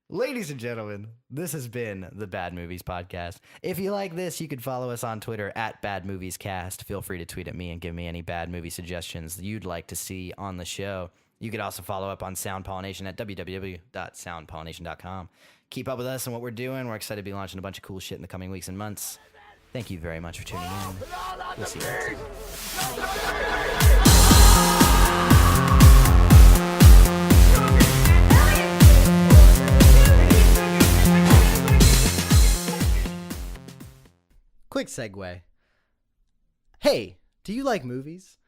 ladies and gentlemen, this has been the Bad Movies Podcast. If you like this, you can follow us on Twitter at BadMoviesCast. Feel free to tweet at me and give me any bad movie suggestions you'd like to see on the show. You could also follow up on Sound Pollination at www.soundpollination.com. Keep up with us and what we're doing. We're excited to be launching a bunch of cool shit in the coming weeks and months. Thank you very much for tuning in. We'll see you next time. Quick segue. Hey, do you like movies?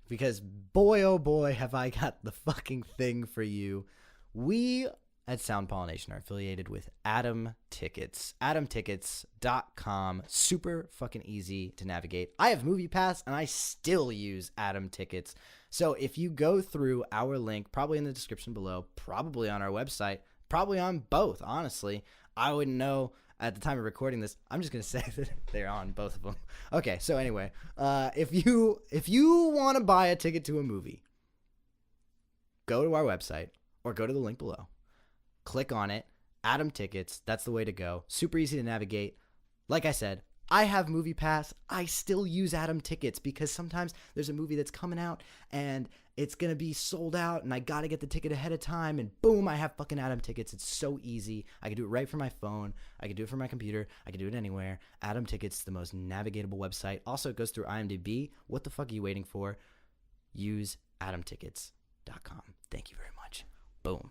Because boy, oh boy, have I got the fucking thing for you. We at Sound Pollination are affiliated with Atom Tickets. AtomTickets.com. Super fucking easy to navigate. I have Movie Pass and I still use Atom Tickets. So if you go through our link, probably in the description below, probably on our website, probably on both, honestly, I wouldn't know at the time of recording this. I'm just going to say that they're on both of them. Okay, so anyway, if you want to buy a ticket to a movie, go to our website or go to the link below. Click on it, Atom Tickets. That's the way to go. Super easy to navigate. Like I said, I have Movie Pass. I still use Atom Tickets because sometimes there's a movie that's coming out and it's going to be sold out and I got to get the ticket ahead of time and boom, I have fucking Atom Tickets. It's so easy. I can do it right from my phone. I can do it from my computer. I can do it anywhere. Atom Tickets, the most navigatable website. Also, it goes through IMDb. What the fuck are you waiting for? Use AtomTickets.com. Thank you very much. Boom.